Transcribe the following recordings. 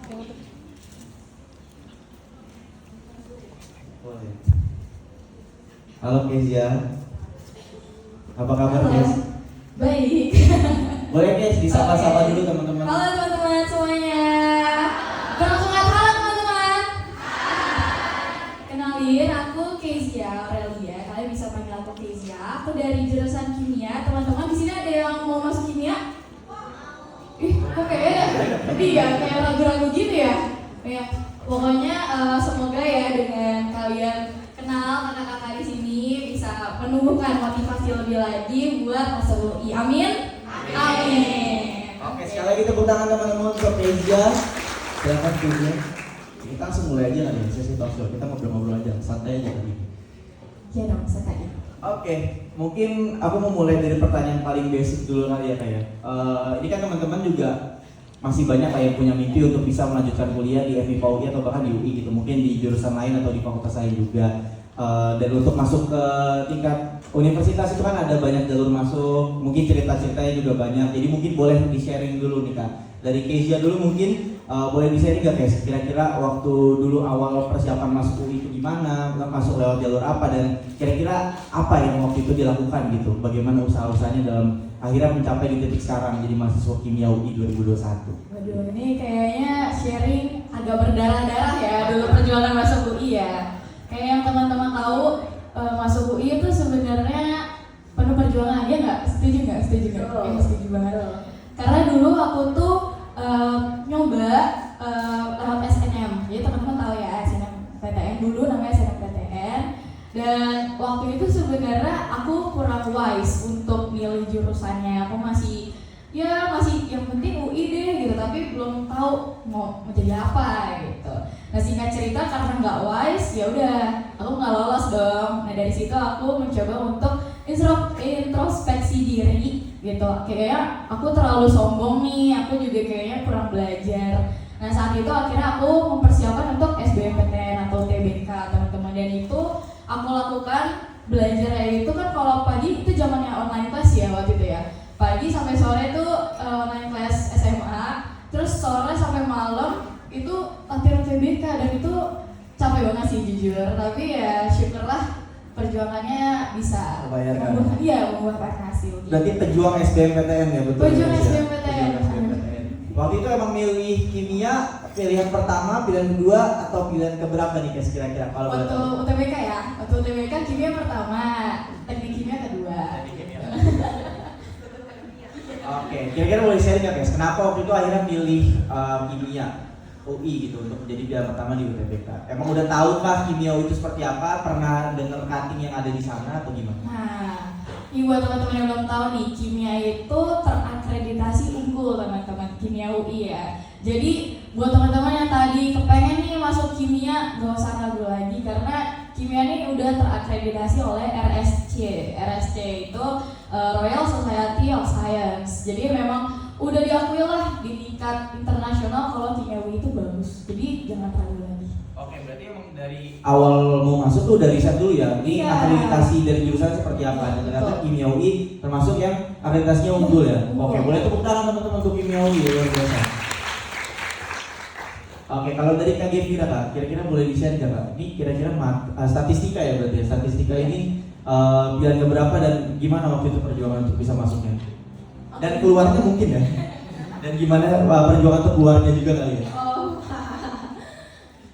Halo Kezia, apa kabar Kes? Baik. Boleh Kes disapa-sapa dulu teman-teman. Halo teman-teman semuanya. Bersemangat halo teman-teman. Kenalin, aku Kezia Aurelia. Kalian bisa panggil aku Kezia. Aku dari jurusan kimia. Teman-teman di sini ada yang mau masuk kimia? Kok kayak ragu-ragu gitu ya? Ya, pokoknya semoga ya dengan kalian kenal kakak-kakak di sini bisa menumbuhkan motivasi lebih lagi buat masuk UI. Amin. Amin. Oke, sekali lagi tepuk tangan teman-teman untuk Kezia. Silakan Kezia. Kita langsung mulai aja kali ya, sesi talk show. Kita ngobrol-ngobrol aja, santai aja tadi. Ya dong, sekali. Oke, mungkin aku mau mulai dari pertanyaan paling basic dulu kali ya kayak. Ini kan teman-teman juga masih banyak kayak punya mimpi untuk bisa melanjutkan kuliah di FIPA UI atau bahkan di UI gitu. Mungkin di jurusan lain atau di fakultas lain juga. Dan untuk masuk ke tingkat universitas itu kan ada banyak jalur masuk. Mungkin cerita-ceritanya juga banyak. Jadi mungkin boleh di-sharing dulu nih Kak. Dari Kezia dulu mungkin boleh di-sharing gak guys? Kira-kira waktu dulu awal persiapan masuk UI itu gimana? Masuk lewat jalur apa? Dan kira-kira apa yang waktu itu dilakukan gitu? Bagaimana usaha-usahanya dalam akhirnya mencapai di titik sekarang jadi mahasiswa kimia UI 2021? Waduh, ini kayaknya sharing agak berdarah-darah ya dulu perjuangan masuk UI ya. Kayak yang teman-teman tahu masuk UI itu sebenarnya penuh perjuangan, ya nggak? Setuju nggak? Setuju nggak? Setuju banget. Karena dulu aku tuh nyoba lewat SNM, jadi teman-teman tahu ya SNMPTN dulu namanya SNMPTN. Dan waktu itu sebenarnya aku kurang wise untuk milih jurusannya. Aku masih yang penting UI deh gitu, tapi belum tahu mau jadi apa gitu. Nah singkat cerita karena nggak wise, ya udah aku nggak lolos dong. Nah dari situ aku mencoba untuk introspeksi diri gitu. Kayaknya aku terlalu sombong nih, aku juga kayaknya kurang belajar. Nah saat itu akhirnya aku mempersiapkan untuk SBMPTN atau TBK teman-teman, dan itu aku lakukan belajarnya itu kan kalau pagi itu zamannya online class ya waktu itu ya. Pagi sampai sore itu online class SMA, terus sore sampai malam itu latihan TBK, dan itu capek banget sih jujur. Tapi ya syukurlah perjuangannya bisa membuahkan hasil. Berarti pejuang SBMPTN ya, betul? Pejuang SBMPTN. Waktu itu emang milih kimia pilihan pertama, pilihan kedua, atau pilihan keberapa nih guys kira-kira kalau waktu UTBK ya? Waktu UTBK kimia pertama, teknik kimia kedua. Oke, kira-kira boleh sharing nggak guys? Kenapa waktu itu akhirnya pilih kimia UI gitu untuk menjadi pilihan pertama di UTBK? Emang udah tahu kah kimia UI itu seperti apa? Pernah dengar cutting yang ada di sana atau gimana? Nah, ini buat teman-teman yang belum tahu nih, kimia itu terakreditasi unggul teman-teman, kimia UI ya. Jadi buat teman-teman yang tadi kepengen nih masuk kimia, gak usah ragu lagi karena kimia ini udah terakreditasi oleh RSC. RSC itu Royal Society of Science. Jadi memang udah diakui lah di tingkat internasional kalau kimia UI itu bagus. Jadi jangan ragu lagi. Oke, berarti emang dari awal mau masuk tuh udah riset dulu ya. Ini akreditasi dari jurusan seperti apa? Dan ternyata kimia UI termasuk yang akreditasinya unggul ya. Oke, boleh tepuk tangan teman-teman untuk kimia UI luar biasa. Oke, kalau dari Kak Gevira Kak, kira-kira boleh di-share nggak Kak? Ini kira-kira statistika ya berarti ya. Statistika ini pilihan keberapa dan gimana waktu itu perjuangan untuk bisa masuknya? Dan keluarnya mungkin ya? Dan gimana perjuangan untuk keluarnya juga kali ya?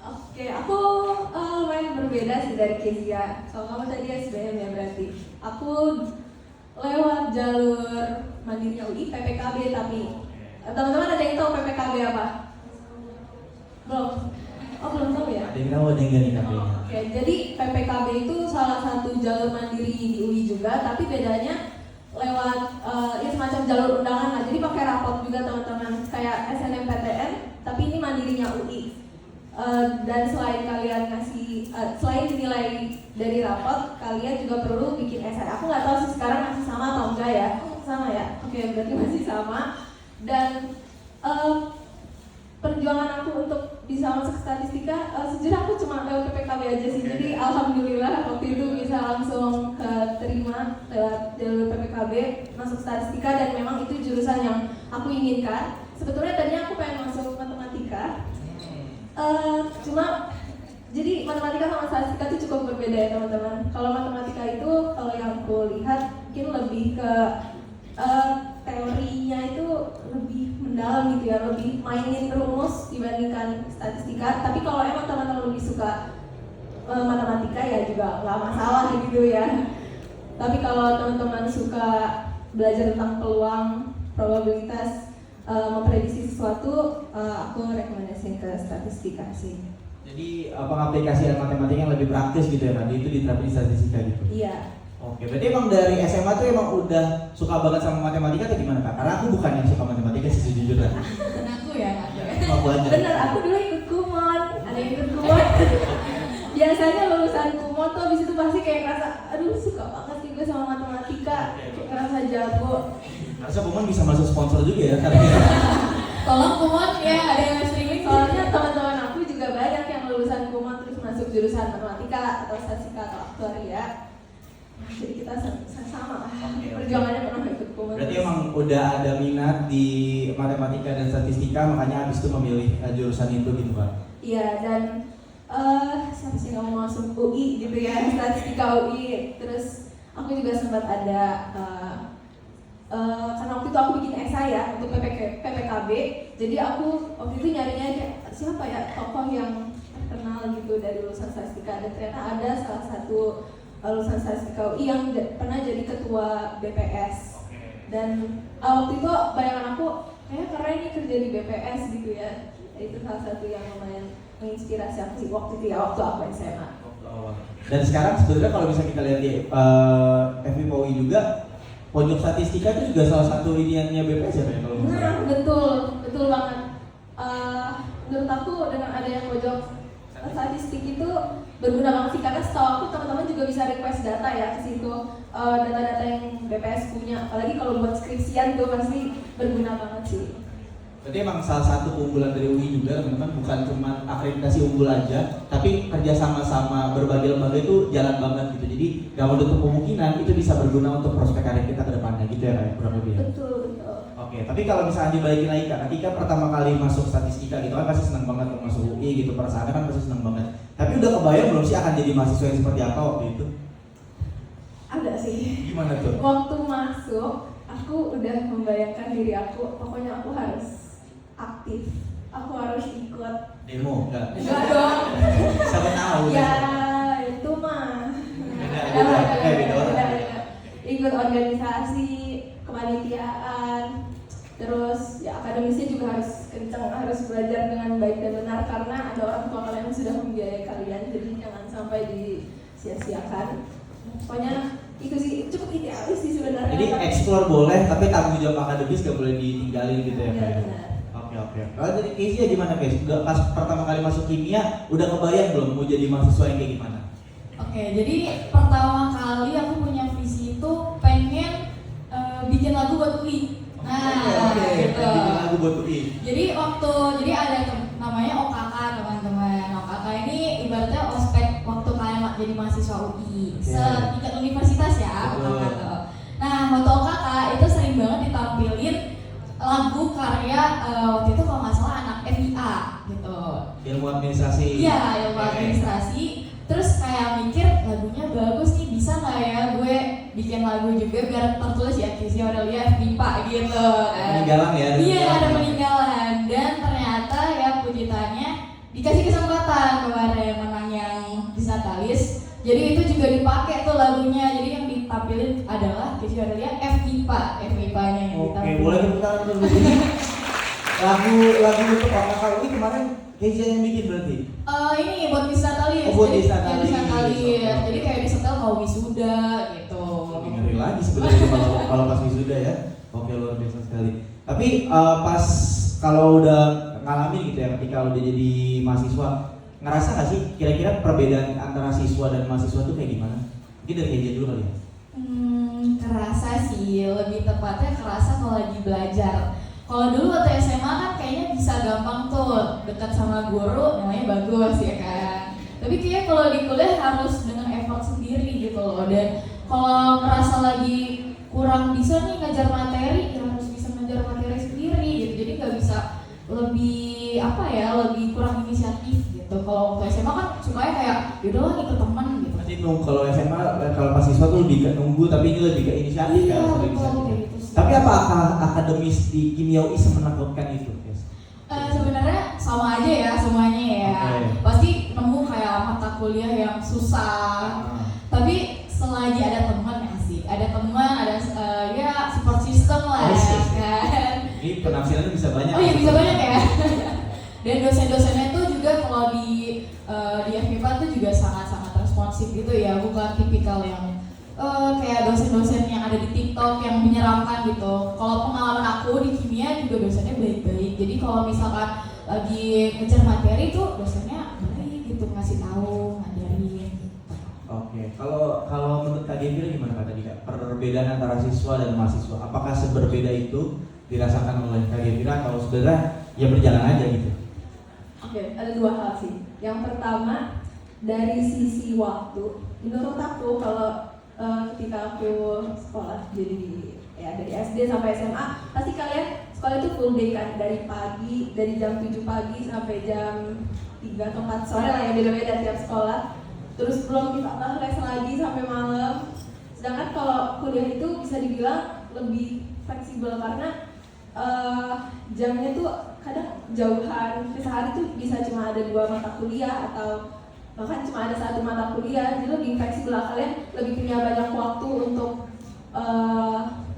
Oke, aku lumayan berbeda sih dari Kezia. Kalau kamu tadi SBM ya berarti. Aku lewat jalur mandirinya UI, PPKB tapi teman-teman ada yang tahu PPKB apa? Belum? Oh belum tahu ya? Ada yang tahu, ada yang nggak nih KP-nya? Oke, jadi PPKB itu salah satu jalur mandiri di UI juga, tapi bedanya lewat ya semacam jalur undangan lah. Jadi pakai rapot juga teman-teman, kayak SNMPTN, tapi ini mandirinya UI. Dan selain kalian ngasih, selain dinilai dari rapot, kalian juga perlu bikin esai. Aku nggak tahu sih sekarang masih sama atau enggak ya? Sama ya? Oke, berarti masih sama. Dan perjuangan aku untuk bisa masuk statistika, sejujurnya aku cuma lewat PPKB aja sih. Jadi alhamdulillah waktu itu bisa langsung keterima lewat jalur PPKB masuk statistika, dan memang itu jurusan yang aku inginkan. Sebetulnya tadinya aku pengen masuk matematika, Cuma jadi matematika sama statistika itu cukup berbeda ya teman-teman. Kalau matematika itu kalau yang aku lihat mungkin lebih ke teorinya itu lebih mendalam gitu ya, lebih mainin rumus dibandingkan statistika. Tapi kalau emang teman-teman lebih suka matematika ya juga nggak masalah gitu ya. Tapi kalau teman-teman suka belajar tentang peluang, probabilitas, memprediksi sesuatu, aku rekomendasiin ke statistika sih. Jadi pengaplikasian matematika yang lebih praktis gitu ya, tadi itu diterapin di statistika gitu. Iya. Oke, berarti emang dari SMA tuh emang udah suka banget sama matematika atau gimana Kak? Karena aku bukan yang suka matematika sih sejujurnya. Dan aku ya. Aku aja. Bener, aku dulu ikut kumon, ada yang ikut kumon. Biasanya lulusan kumon tuh abis itu pasti kayak ngerasa, aduh suka banget nih gue sama matematika, kayak ngerasa jago. Harusnya Kumon bisa masuk sponsor juga ya, Tolong kumon ya, ada yang streaming. Soalnya teman-teman aku juga banyak yang lulusan kumon terus masuk jurusan matematika atau statistika atau aktuaria. Jadi kita sama lah, perjuangannya pernah ikut kumon. Berarti emang udah ada minat di matematika dan statistika, makanya habis itu memilih jurusan itu gitu Pak? Iya, dan siapa sih yang mau masuk UI gitu ya, statistika UI. Terus aku juga sempat ada karena waktu itu aku bikin esai ya untuk PPKB. Jadi aku waktu itu nyarinya siapa ya tokoh yang terkenal gitu dari lulusan statistika, dan ternyata ada salah satu lulusan statistika UI yang pernah jadi ketua BPS. Dan waktu itu bayangan aku kayaknya keren nih kerja di BPS gitu ya. Itu salah satu yang lumayan menginspirasi aku sih waktu itu ya, waktu aku SMA. Dan sekarang sebenarnya kalau bisa kita lihat di FIPA UI juga, pojok statistika itu juga salah satu iniannya BPS ya Pak? Kalau Nah, betul banget. Menurut aku dengan adanya pojok statistik itu berguna banget sih, karena setahu aku teman-teman juga bisa request data ya ke situ, data-data yang BPS punya. Apalagi kalau buat skripsian tuh pasti berguna banget sih. Berarti emang salah satu keunggulan dari UI juga teman-teman, bukan cuma akreditasi unggul aja, tapi kerja sama berbagai lembaga itu jalan banget gitu. Jadi gak menutup kemungkinan itu bisa berguna untuk prospek karir kita ke depannya gitu ya Kak, kurang lebih ya? Betul. Oke, tapi kalau misalnya dibalikin lagi Kak, ketika pertama kali masuk statistika gitu kan pasti senang banget untuk masuk UI gitu, perasaannya kan pasti senang banget. Tapi udah kebayang belum sih akan jadi mahasiswa yang seperti apa waktu itu? Ada sih. Gimana tuh? Waktu masuk, aku udah membayangkan diri aku, pokoknya aku harus aktif, aku harus ikut. Demo? Enggak? Enggak dong. Siapa tahu? Ya itu mah. Beda. Ikut organisasi, kepanitiaan, terus ya akademisnya juga harus kencang, harus belajar dengan baik dan benar karena ada orang tua kalian yang sudah membiayai kalian, jadi jangan sampai disia-siakan. Pokoknya itu sih cukup idealis sih sebenarnya. Jadi explore boleh, tapi tanggung jawab akademis gak boleh ditinggalin gitu ya? Iya, benar. Oke. Kalau dari Casey gimana Casey? Udah pas pertama kali masuk kimia, udah kebayang belum mau jadi mahasiswa yang kayak gimana? Oke, jadi pertama kali aku punya visi itu pengen bikin lagu buat UI. Nah, gitu. Bikin lagu buat UI. Jadi ada namanya OKK teman-teman. OKK ini ibaratnya ospek waktu kalian jadi mahasiswa UI. Setingkat universitas ya OKK tuh. Nah, waktu OKK itu sering banget ditampilin lagu karya waktu itu kalau nggak salah anak FIA gitu. Ilmu administrasi. Iya, ilmu administrasi. Terus kayak mikir lagunya bagus nih, bisa nggak ya gue bikin lagu juga biar tertulis ya Casey Aurelia FMIPA gitu. Peninggalan ya? Iya, ada peninggalan. Dan ternyata ya puji Tuhannya dikasih kesempatan kemarin menang yang Disnatalis. Jadi itu juga dipakai tuh lagunya. Jadi yang ditampilin adalah Casey Aurelia FMIPA-nya yang ditampilin. Oke, boleh tepuk tangan dulu. Lagu untuk OKK ini kemarin Casey yang bikin berarti? Ini buat Disnatalis. Oh, buat Disnatalis. Jadi kayak disetel mau wisuda gitu. Lebih ngeri lagi sebenarnya kalau pas wisuda ya. Oke, luar biasa sekali. Tapi pas kalau udah ngalamin gitu ya, ketika udah jadi mahasiswa, ngerasa nggak sih kira-kira perbedaan antara siswa dan mahasiswa tuh kayak gimana? Mungkin dari Casey dulu kali ya. Kerasa sih, lebih tepatnya kerasa kalau lagi belajar. Kalau dulu waktu SMA kan kayaknya bisa gampang tuh dekat sama guru, namanya bagus ya kan. Tapi kayaknya kalau di kuliah harus dengan effort sendiri gitu loh. Dan kalau ngerasa lagi kurang bisa nih ngajar materi, ya harus bisa ngajar materi sendiri gitu. Jadi nggak bisa lebih apa ya, lebih kurang inisiatif gitu. Kalau waktu SMA kan sukanya kayak yaudahlah ikut teman gitu. Berarti kalau SMA, kalau pas siswa tuh lebih ke nunggu, tapi ini lebih ke inisiatif Iya, kan? betul, Inisiatif. kayak gitu sih. Tapi apa akademis di kimia UI semenakutkan itu, guys? Sebenarnya sama aja ya semuanya ya. Oke. Pasti nemu kayak mata kuliah yang susah. Tapi selagi ada teman asik, ada teman, ada ya support system lah Asik. kan. Ini penafsirannya bisa banyak. Oh iya bisa banyak ya. Dan dosen-dosennya itu juga kalau di FMIPA itu juga sangat-sangat responsif gitu ya, bukan tipikal yang kayak dosen-dosen yang ada di TikTok yang menyeramkan gitu. Kalau pengalaman aku di kimia juga dosennya baik-baik. Jadi kalau misalkan lagi ngejar materi tuh dosennya baik gitu, ngasih tahu, ngajarin. Oke, kalau menurut Kak Devira gimana Kak tadi Kak? Perbedaan antara siswa dan mahasiswa, apakah seberbeda itu dirasakan oleh Kak Devira atau sebenarnya ya berjalan aja gitu? Oke, ada dua hal sih. Yang pertama, dari sisi waktu, menurut aku kalau ketika aku sekolah jadi ya dari SD sampai SMA, pasti kalian sekolah itu full day kan, dari pagi, dari jam 7 pagi sampai jam 3 atau 4 sore lah, ya beda-beda tiap sekolah. Terus belum ditambah les lagi sampai malam. Sedangkan kalau kuliah itu bisa dibilang lebih fleksibel karena jamnya tuh kadang jauhan. Sehari tuh bisa cuma ada 2 mata kuliah atau bahkan cuma ada 1 mata kuliah. Jadi lebih fleksibel, kalian lebih punya banyak waktu untuk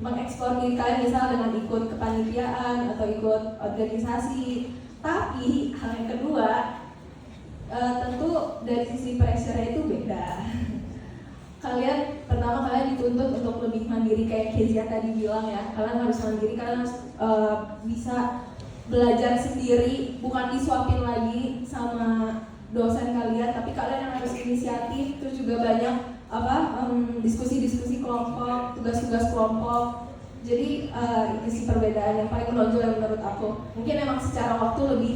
mengeksplor diri kalian, misal dengan ikut kepanitiaan atau ikut organisasi. Tapi hal yang kedua, tentu dari sisi pressure itu beda. Pertama kalian dituntut untuk lebih mandiri, kayak Kezia tadi bilang ya, kalian harus mandiri, kalian harus bisa belajar sendiri, bukan disuapin lagi sama dosen kalian, tapi kalian yang harus inisiatif. Terus juga banyak diskusi-diskusi kelompok, tugas-tugas kelompok. Jadi itu sih perbedaan yang paling menonjol yang menurut aku. Mungkin emang secara waktu lebih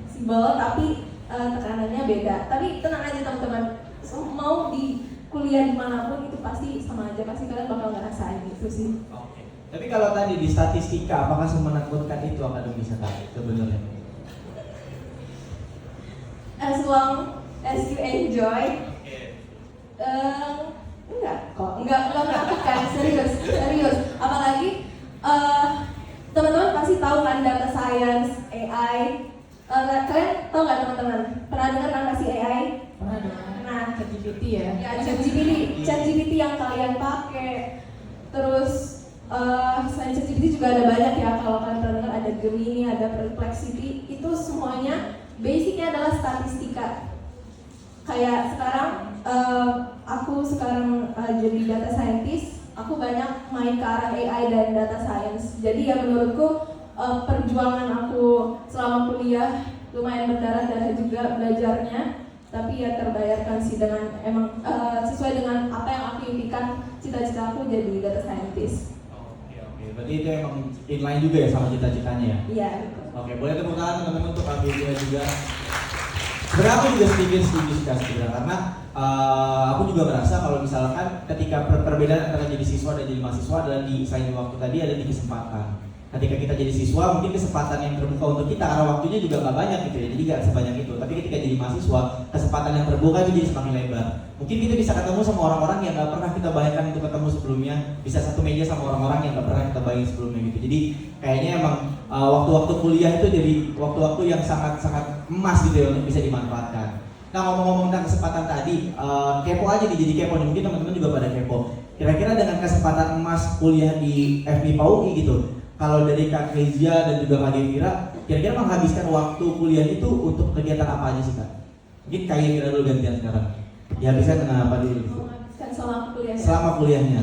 fleksibel, tapi tekanannya beda. Tapi tenang aja teman-teman, mau di kuliah dimanapun itu pasti sama aja, pasti kalian bakal ngerasain itu sih. Oke. Tapi kalau tadi di statistika, apakah semenakutkan itu akademis tadi sebenarnya? As long as you enjoy, enggak menakutkan, serius. Apalagi teman-teman pasti tahu kan data science, AI. Kalian tahu nggak teman-teman? Pernah dengar kan pasti AI? Pernah dong. Nah, ChatGPT ya. Ya, ChatGPT yang kalian pakai. Terus selain ChatGPT juga ada banyak ya, kalau kalian pernah dengar ada Gemini, ada Perplexity. Itu semuanya basicnya adalah statistika. Kayak sekarang aku jadi data scientist, aku banyak main ke arah AI dan data science. Jadi ya menurutku perjuangan aku selama kuliah lumayan berdarah-darah juga belajarnya. Tapi ya terbayarkan sih dengan emang sesuai dengan apa yang aku impikan, cita-cita aku jadi data scientist. Oke. Berarti itu emang inline juga ya sama cita-citanya ya? Iya, betul. Oke, boleh tepuk tangan teman-teman untuk Kak Devira juga. Sebenarnya aku juga sedikit setuju sebenarnya, karena aku juga merasa kalau misalkan ketika perbedaan antara jadi siswa dan jadi mahasiswa adalah di selain waktu tadi ada di kesempatan. Ketika kita jadi siswa mungkin kesempatan yang terbuka untuk kita karena waktunya juga nggak banyak gitu ya, jadi nggak sebanyak itu. Tapi ketika jadi mahasiswa kesempatan yang terbuka itu jadi semakin lebar. Mungkin kita bisa ketemu sama orang-orang yang nggak pernah kita bayangkan untuk ketemu sebelumnya, bisa satu meja sama orang-orang yang nggak pernah kita bayangin sebelumnya gitu. Jadi kayaknya emang waktu-waktu kuliah itu jadi waktu-waktu yang sangat-sangat emas gitu ya untuk bisa dimanfaatkan. Nah, ngomong-ngomong tentang kesempatan tadi, kepo aja nih, jadi kepo nih, mungkin teman-teman juga pada kepo. Kira-kira dengan kesempatan emas kuliah di FMIPA UI gitu, kalau dari Kak Kezia dan juga Kak Devira, kira-kira menghabiskan waktu kuliah itu untuk kegiatan apa aja sih Kak? Mungkin Kak Devira dulu gantian sekarang. Dihabiskan dengan apa dulu? Menghabiskan selama kuliah. Selama kuliahnya.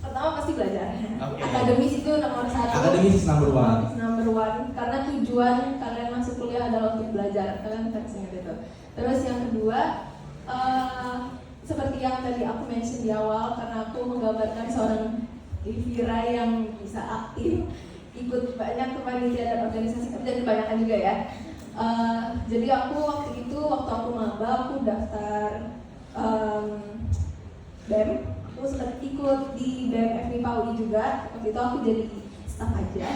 Pertama pasti belajar. Oke. Akademis itu nomor 1. Akademis is number one. Number one. Karena tujuan kalian masuk kuliah adalah untuk belajar. Kalian harus ingat itu. Terus yang kedua, seperti yang tadi aku mention di awal, karena aku menggambarkan seorang Devira yang bisa aktif, ikut banyak kepanitiaan dan organisasi, dan kebanyakan juga ya. Jadi aku waktu aku maba, aku daftar BEM. Aku sempat ikut di BEM FMIPA UI juga. Waktu itu aku jadi staff aja.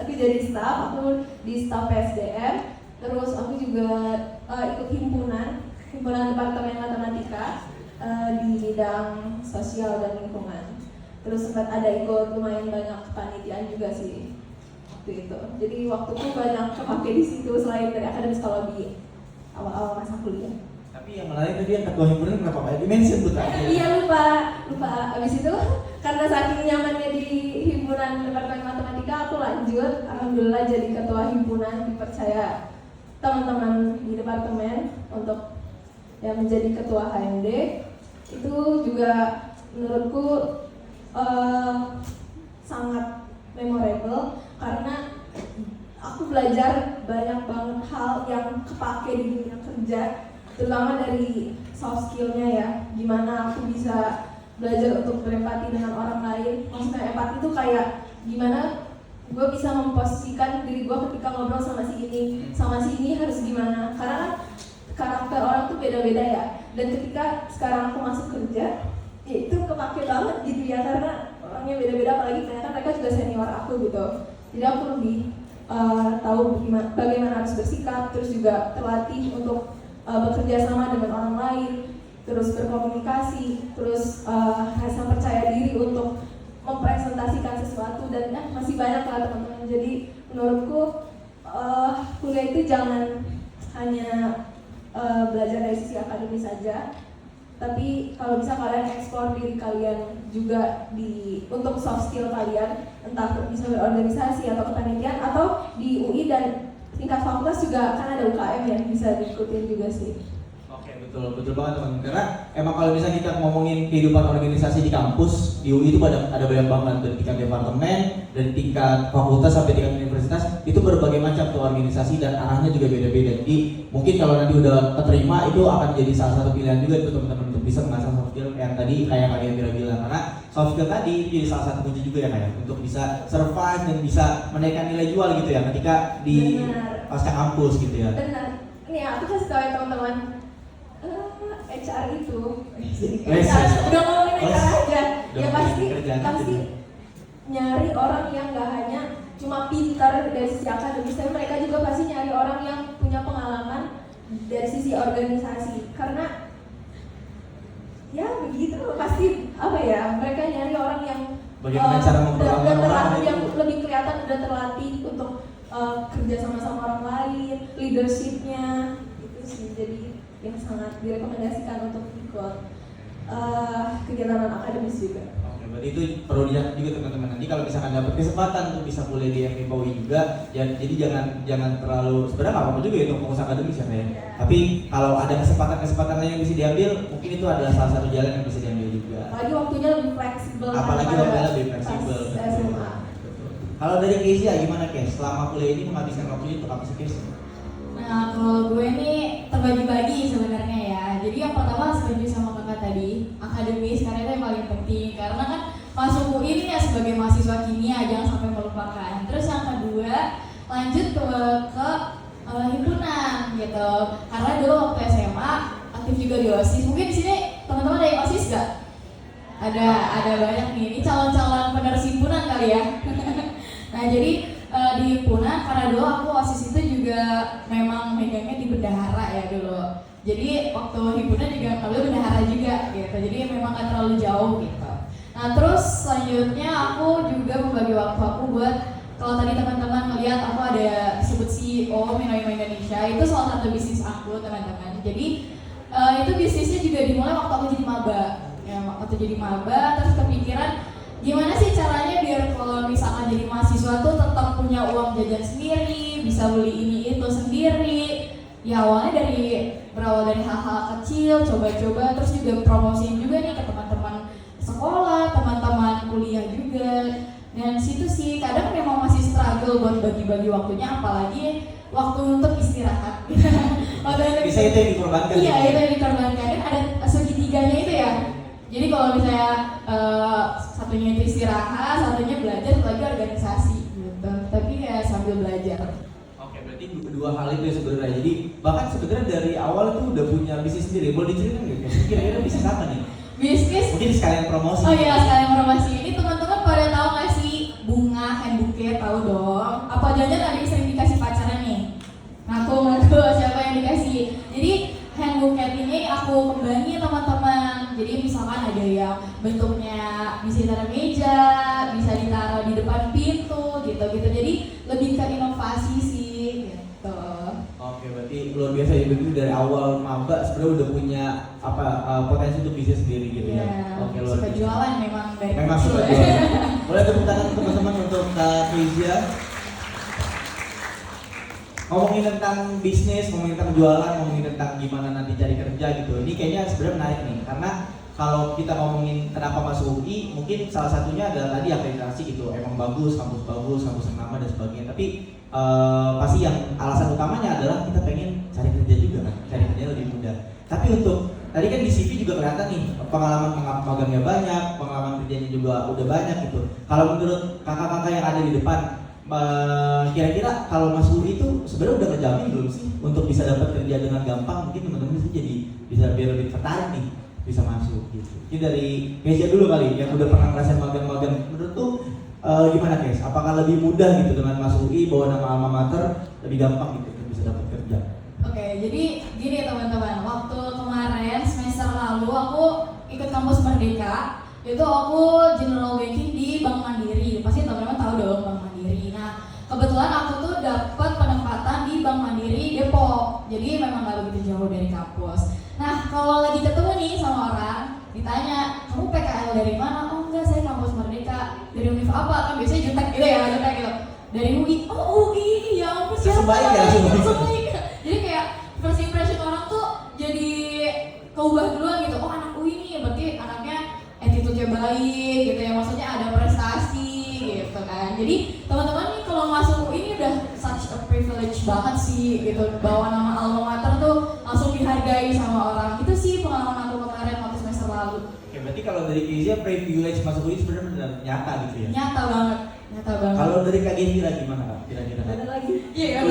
aku jadi staff, aku di staff PSDM. Terus aku juga ikut himpunan Departemen Matematika di bidang sosial dan lingkungan. Terus sempat ada ikut lumayan banyak kepanitiaan juga sih waktu itu. Jadi waktuku banyak kepake di situ selain dari akademis kalau di awal-awal masa kuliah. Tapi yang menarik tadi yang ketua himpunan kenapa Pak dimention tuh tadi? Iya lupa. Abis itu karena saking nyamannya di himpunan Departemen Matematika, aku lanjut. Alhamdulillah jadi ketua himpunan, dipercaya teman-teman di departemen untuk menjadi ketua HMD. Itu juga menurutku sangat memorable karena aku belajar banyak banget hal yang kepake di dunia kerja, terutama dari soft skillnya ya, gimana aku bisa belajar untuk berempati dengan orang lain. Maksudnya empati itu kayak gimana gue bisa memposisikan diri gue ketika ngobrol sama si ini harus gimana, karena kan karakter orang tuh beda-beda ya. Dan ketika sekarang aku masuk kerja, ya itu kepake banget gitu ya, karena orangnya beda-beda, apalagi ternyata mereka juga senior aku gitu. Jadi aku lebih tahu bagaimana harus bersikap, terus juga terlatih untuk bekerja sama dengan orang lain, terus berkomunikasi, terus rasa percaya diri untuk mempresentasikan sesuatu, dan masih banyak lah teman-teman. Jadi menurutku kuliah itu jangan hanya belajar dari sisi akademis saja, tapi kalau bisa kalian eksplor diri kalian juga untuk soft skill kalian, entah bisa berorganisasi atau kepanitiaan, atau di UI dan tingkat fakultas juga kan ada UKM yang bisa diikutin juga sih. Oke, betul banget teman. Karena emang kalau misalnya kita ngomongin kehidupan organisasi di kampus, di UI itu ada banyak banget, dari tingkat departemen, dari tingkat fakultas sampai tingkat universitas, itu berbagai macam tuh organisasi dan arahnya juga beda-beda. Jadi mungkin kalau nanti udah keterima itu akan jadi salah satu pilihan juga untuk teman-teman untuk bisa mengasah soft skill yang tadi kayak kalian bilang, karena soft skill tadi jadi salah satu kunci juga ya kayak untuk bisa survive dan bisa menaikkan nilai jual gitu ya ketika di pasca kampus gitu ya. Benar. Ini ya, aku kasih tahu ya teman-teman, HR itu udah ngomongin HR aja, ya pasti nyari orang yang gak hanya cuma pintar dari sisi akademis, tapi mereka juga pasti nyari orang yang punya pengalaman dari sisi organisasi, karena ya begitu pasti mereka nyari orang yang bagaimana cara memperlakukan orang yang lebih kelihatan udah terlatih untuk kerja sama orang lain, leadershipnya gitu sih. Jadi yang sangat direkomendasikan untuk ikut kegiatan akademis juga. Oke, berarti itu perlu dilihat juga teman-teman. Nanti kalau misalkan dapat kesempatan untuk bisa kuliah di FMIPA UI juga, ya, jadi jangan terlalu, sebenarnya nggak apa-apa juga ya untuk fokus akademis ya kayak. Tapi kalau ada kesempatan lain yang bisa diambil, mungkin itu adalah salah satu jalan yang bisa diambil juga. Apalagi waktunya lebih fleksibel. Apalagi waktunya lebih fleksibel. SMA. Kalau dari Kezia gimana Kes? Selama kuliah ini menghabiskan waktunya untuk apa sih Kes? Nah, kalau gue nih terbagi-bagi sebenarnya ya. Jadi yang pertama setuju sama kakak tadi, akademis karena itu yang paling penting. Karena kan masuk UI ini ya sebagai mahasiswa kimia, jangan sampai melupakan. Terus yang kedua, lanjut ke himpunan gitu. Karena dulu waktu SMA aktif juga di OSIS. Mungkin di sini teman-teman ada yang OSIS gak? Ada banyak nih. Ini calon-calon penerus himpunan kali ya. Nah, jadi di himpunan, karena dulu aku OSIS itu juga memang megangnya di bendahara ya dulu. Jadi waktu himpunan juga ngambil bendahara juga gitu. Jadi memang gak terlalu jauh gitu. Nah, terus selanjutnya aku juga membagi waktu aku buat, kalau tadi teman-teman melihat aku ada disebut CEO Minima Indonesia, itu salah satu bisnis aku teman-teman. Jadi itu bisnisnya juga dimulai waktu aku jadi maba. Ya, waktu jadi maba terus kepikiran gimana sih caranya biar kalau misalkan jadi mahasiswa tuh tetap punya uang jajan sendiri, bisa beli ini itu sendiri. Ya awalnya berawal dari hal-hal kecil, coba-coba, terus juga promosiin juga nih ke teman-teman sekolah, teman-teman kuliah juga. Dan situ sih kadang memang masih struggle buat bagi-bagi waktunya, apalagi waktu untuk istirahat. Bisa itu yang dikorbankan. Iya, itu yang dikorbankan. Kan ada segitiganya itu ya. Jadi kalau misalnya satunya itu istirahat, satunya belajar, satu lagi organisasi gitu. Tapi ya sambil belajar. Oke, berarti dua hal itu ya sebenarnya. Jadi bahkan sebenarnya dari awal itu udah punya bisnis sendiri. Boleh diceritain nggak? Kira-kira bisnis apa nih? Bisnis. Mungkin sekalian promosi. Oh iya, sekalian promosi. Ini teman-teman pada tahu nggak sih bunga hand bouquet Kayak tahu dong. Apa jangan ada yang sering dikasih pacarnya nih? Ngaku siapa yang dikasih. Jadi hand bouquet ini aku kembangin teman-teman. Jadi misalkan ada yang bentuknya bisa ditaruh meja, bisa ditaruh di depan pintu gitu. Jadi lebih ke inovasi sih gitu. Oke, berarti luar biasa ya, begitu dari awal maba sebenarnya udah punya potensi untuk bisnis sendiri gitu ya. Oke, luar suka biasa. jualan memang dari Memang kecil suka ya. jualan. Boleh tepuk tangan teman-teman untuk Kak Kezia. Ngomongin tentang bisnis, ngomongin tentang jualan, ngomongin tentang gimana nanti cari kerja gitu. Ini kayaknya sebenarnya menarik nih, karena kalau kita ngomongin kenapa masuk UI, mungkin salah satunya adalah tadi akreditasi gitu. Emang bagus, kampus yang nama dan sebagainya. Tapi pasti yang alasan utamanya adalah kita pengen cari kerja juga kan, cari kerja lebih mudah. Tapi untuk tadi kan di CV juga kelihatan nih pengalaman magangnya banyak, pengalaman kerjanya juga udah banyak gitu. Kalau menurut kakak-kakak yang ada di depan, kira-kira kalau masuk UI itu sebenarnya udah ngejamin belum sih untuk bisa dapat kerja dengan gampang? Mungkin teman-teman sih jadi bisa biar lebih tertarik nih bisa masuk gitu. Ini dari Kezia dulu kali yang udah pernah ngerasain magang-magang. Menurut tuh gimana Kes? Apakah lebih mudah gitu dengan masuk UI bawa nama alma mater lebih gampang gitu untuk bisa dapat kerja? Oke, jadi gini teman-teman, waktu kemarin semester lalu aku ikut kampus Merdeka, itu aku general banking di Bank Mandiri. Pasti teman-teman tahu dong Bank Mandiri. Nah, kebetulan aku tuh dapat penempatan di Bank Mandiri Depok. Jadi memang nggak begitu jauh dari kampus. Nah, kalau lagi ketemu nih sama orang, ditanya, kamu PKL dari mana? Oh enggak, saya kampus Merdeka. Dari univ apa? Kan biasanya jutek gitu ya, jutek gitu. Dari UI. Oh UI, ya ampun siapa? Langsung baik ya, langsung baik. Jadi kayak first impression orang tuh jadi keubah duluan gitu. Oh anak UI nih, berarti anaknya attitude-nya baik gitu ya. Maksudnya ada prestasi gitu kan. Jadi teman-teman nih kalau masuk UI ini udah such a privilege banget sih gitu. Bawa nama alma mater tuh langsung dihargai sama orang. Itu sih pengalaman aku kemarin waktu semester lalu. Oke, berarti kalau dari Kezia privilege masuk UI sebenarnya benar nyata gitu ya? Nyata banget. Kalau dari Kak Kezia gimana Kak? Kira-kira Kak? Ada lagi. Iya,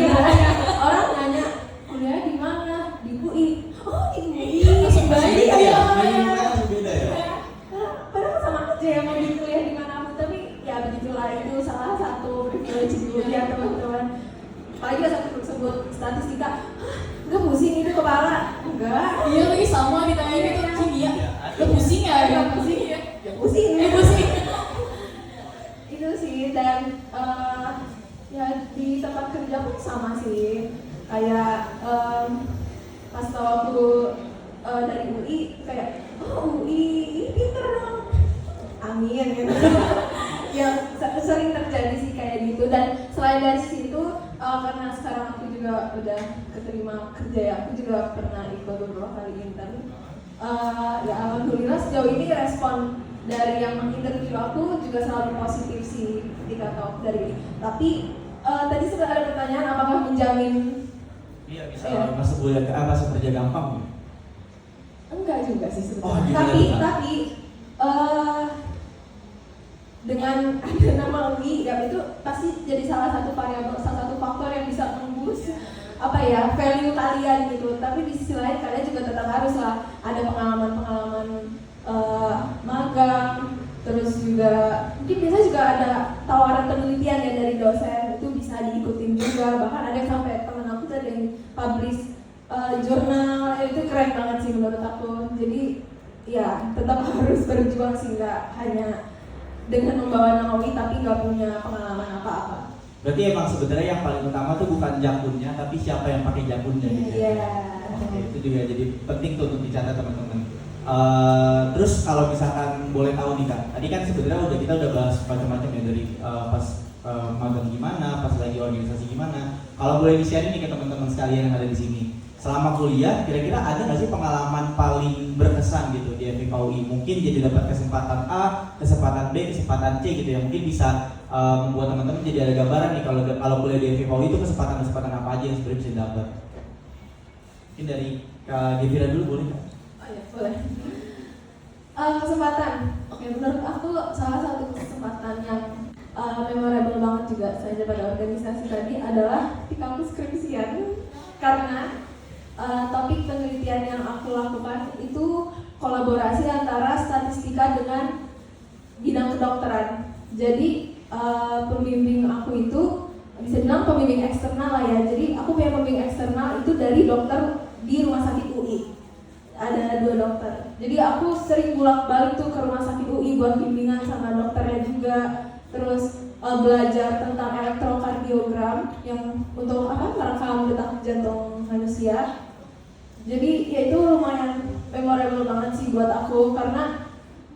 Orang nanya kuliah di mana? Di UI. Oh di UI. langsung baik Beda ya? ya. Masih beda ya? Padahal sama aja yang mau di kuliah di mana pun, tapi ya begitulah, itu salah satu privilege kuliah teman-teman. Apalagi pas aku sebut statistika, enggak pusing itu kepala? Enggak. Iya lagi sama ditanya gitu kimia. Lo pusing ya? Ya pusing ya. Ya pusing. Pusing. Itu sih, dan ya di tempat kerja pun sama sih. Kayak pas tahu aku dari UI, kayak oh UI pinter dong, amin gitu. Yang sering terjadi sih kayak gitu. Dan selain dari situ, karena sekarang aku juga udah keterima kerja ya, aku juga pernah ikut beberapa kali intern. Ya alhamdulillah sejauh ini respon dari yang menginterview aku juga selalu positif sih ketika talk dari ini. Tapi tadi sudah ada pertanyaan, apakah menjamin? Iya, bisa masuk kuliah ke masuk kerja gampang. Enggak juga sih Oh, sebetulnya. gimana? Tapi dengan ada nama UI, ya itu pasti jadi salah satu variabel, salah satu faktor yang bisa memboost apa ya value kalian gitu. Tapi di sisi lain kalian juga tetap harus lah ada pengalaman magang, terus juga mungkin biasanya juga ada tawaran penelitian ya dari dosen, itu bisa diikutin juga. Bahkan ada yang sampai temen aku tuh ada yang publish jurnal, itu keren banget sih menurut aku. Jadi ya tetap harus berjuang sih, nggak hanya dengan membawa nama UI tapi nggak punya pengalaman apa-apa. Berarti emang sebenarnya yang paling utama tuh bukan jakunnya, tapi siapa yang pakai jakunnya gitu. Iya. Oke, itu juga jadi penting tuh untuk dicatat teman-teman. Terus kalau misalkan boleh tahu nih Kak, tadi kan sebenarnya kita udah bahas macam-macam ya dari pas magang gimana, pas lagi organisasi gimana. Kalau boleh di-share nih ke teman-teman sekalian yang ada di sini. Selama kuliah, kira-kira ada nggak sih pengalaman paling berkesan gitu di FIPA UI? Mungkin jadi dapat kesempatan A, kesempatan B, kesempatan C gitu ya. Mungkin bisa membuat teman-teman jadi ada gambaran nih kalau kuliah di FIPA UI itu kesempatan-kesempatan apa aja yang sebenarnya bisa didapat. Mungkin dari Kak Devira dulu boleh Kak? Oh ya, boleh. Kesempatan. Oke, menurut aku salah satu kesempatan yang memorable banget juga saya pada organisasi tadi adalah di kampus skripsian, karena topik penelitian yang aku lakukan itu kolaborasi antara statistika dengan bidang kedokteran. Jadi pembimbing aku itu bisa bilang pembimbing eksternal lah ya. Jadi aku punya pembimbing eksternal itu dari dokter di rumah sakit UI. Ada 2 dokter. Jadi aku sering bolak-balik tuh ke rumah sakit UI buat bimbingan sama dokternya juga. Terus belajar tentang elektrokardiogram yang untuk merekam detak jantung manusia. Jadi ya itu lumayan memorable banget sih buat aku karena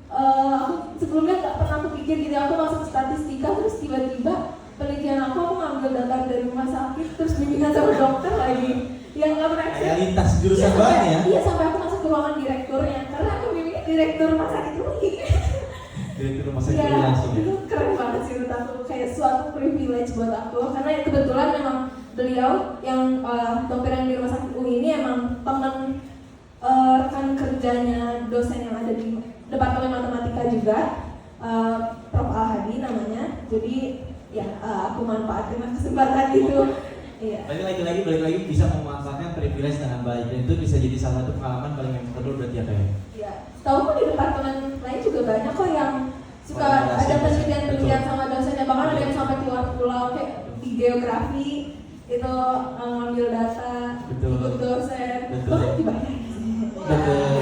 aku sebelumnya gak pernah aku pikir gitu. Aku masuk statistika terus tiba-tiba penelitian aku ngambil data dari rumah sakit terus bimbingan sama dokter lagi yang nggak pernah Kayak lintas jurusan banget ya. Iya, sampai aku masuk ke ruangan direkturnya karena aku bimbingnya direktur rumah sakit UI. Direktur rumah sakit Iya, langsung ya. itu keren banget sih menurut aku, kayak suatu privilege buat aku karena kebetulan memang beliau yang dokter yang di rumah sakit UI ini emang teman rekan kerjanya dosen yang ada di Departemen Matematika juga, Prof. Al-Hadi namanya. Jadi ya aku manfaatin kesempatan itu. Iya. Balik lagi bisa memanfaatkan privilege dengan baik dan itu bisa jadi salah satu pengalaman paling memorable berarti ya kayak. Iya. Tahu kok di departemen lain juga banyak kok yang suka ada penelitian sama dosennya, bahkan ada yang sampai keluar pulau kayak di geografi itu ngambil data, ikut dosen, bahkan dibayar. Betul.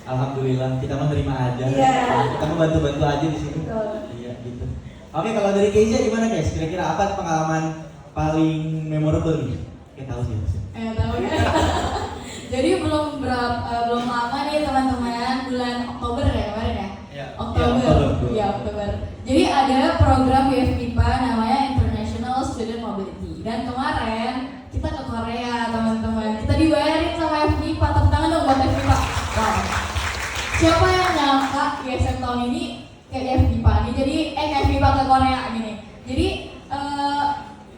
Alhamdulillah kita menerima aja. Iya. Kita membantu aja di sini. Betul. Iya gitu. Oke, kalau dari Keisha gimana guys? Kira-kira apa pengalaman paling memorable nih? Kita tahu sih. Tahu ya. Jadi belum lama nih teman-teman, bulan Oktober ya kemarin ya. Iya. Oktober. Iya, Oktober. Jadi ada program BFMIPA namanya International Student Mobility. Dan kemarin kita ke Korea teman-teman. Kita dibayarin sama FMIPA. Tepuk tangan dong buat FMIPA. Wow. Siapa yang nyangka ISM tahun ini ke FMIPA nih? Jadi FMIPA ke Korea gini. Jadi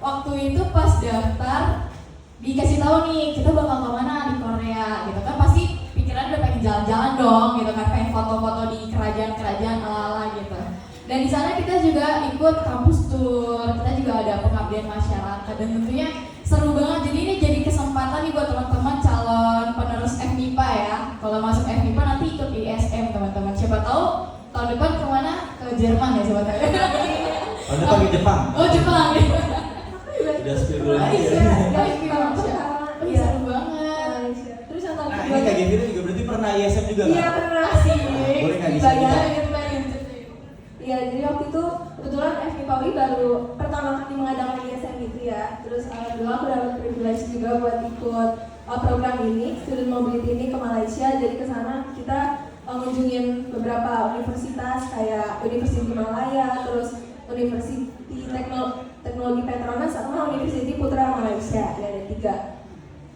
waktu itu pas daftar dikasih tahu nih kita bakal kemana di Korea gitu kan, pasti pikiran udah pengen jalan-jalan dong gitu kan, pengen foto-foto di kerajaan-kerajaan ala-ala gitu. Dan di sana kita juga ikut kampus tour, kita juga ada pengabdian masyarakat dan tentunya seru banget. Jadi ini jadi kesempatan nih buat teman-teman calon penerus FMIPA ya. Kalau masuk FMIPA nanti ikut ISM teman-teman. Siapa tahu tahun depan kemana? Ke Jerman ya siapa tahu. Tahun depan ke Jepang. Oh Jepang ya. Udah spill dulu aja. Iya, seru banget. Terus yang Nah ini kayak gitu juga berarti pernah ISM juga Iya kan? pernah Sih. Boleh nggak dibayarin. Iya, jadi waktu itu kebetulan FMIPA UI baru pertama kali mengadakan ISM itu ya. Terus alhamdulillah aku dapat privilege juga buat ikut program ini, Student Mobility ini ke Malaysia. Jadi ke sana kita mengunjungin beberapa universitas kayak Universiti Malaya, terus Universiti Teknologi Petronas sama Universiti Putra Malaysia, ada 3.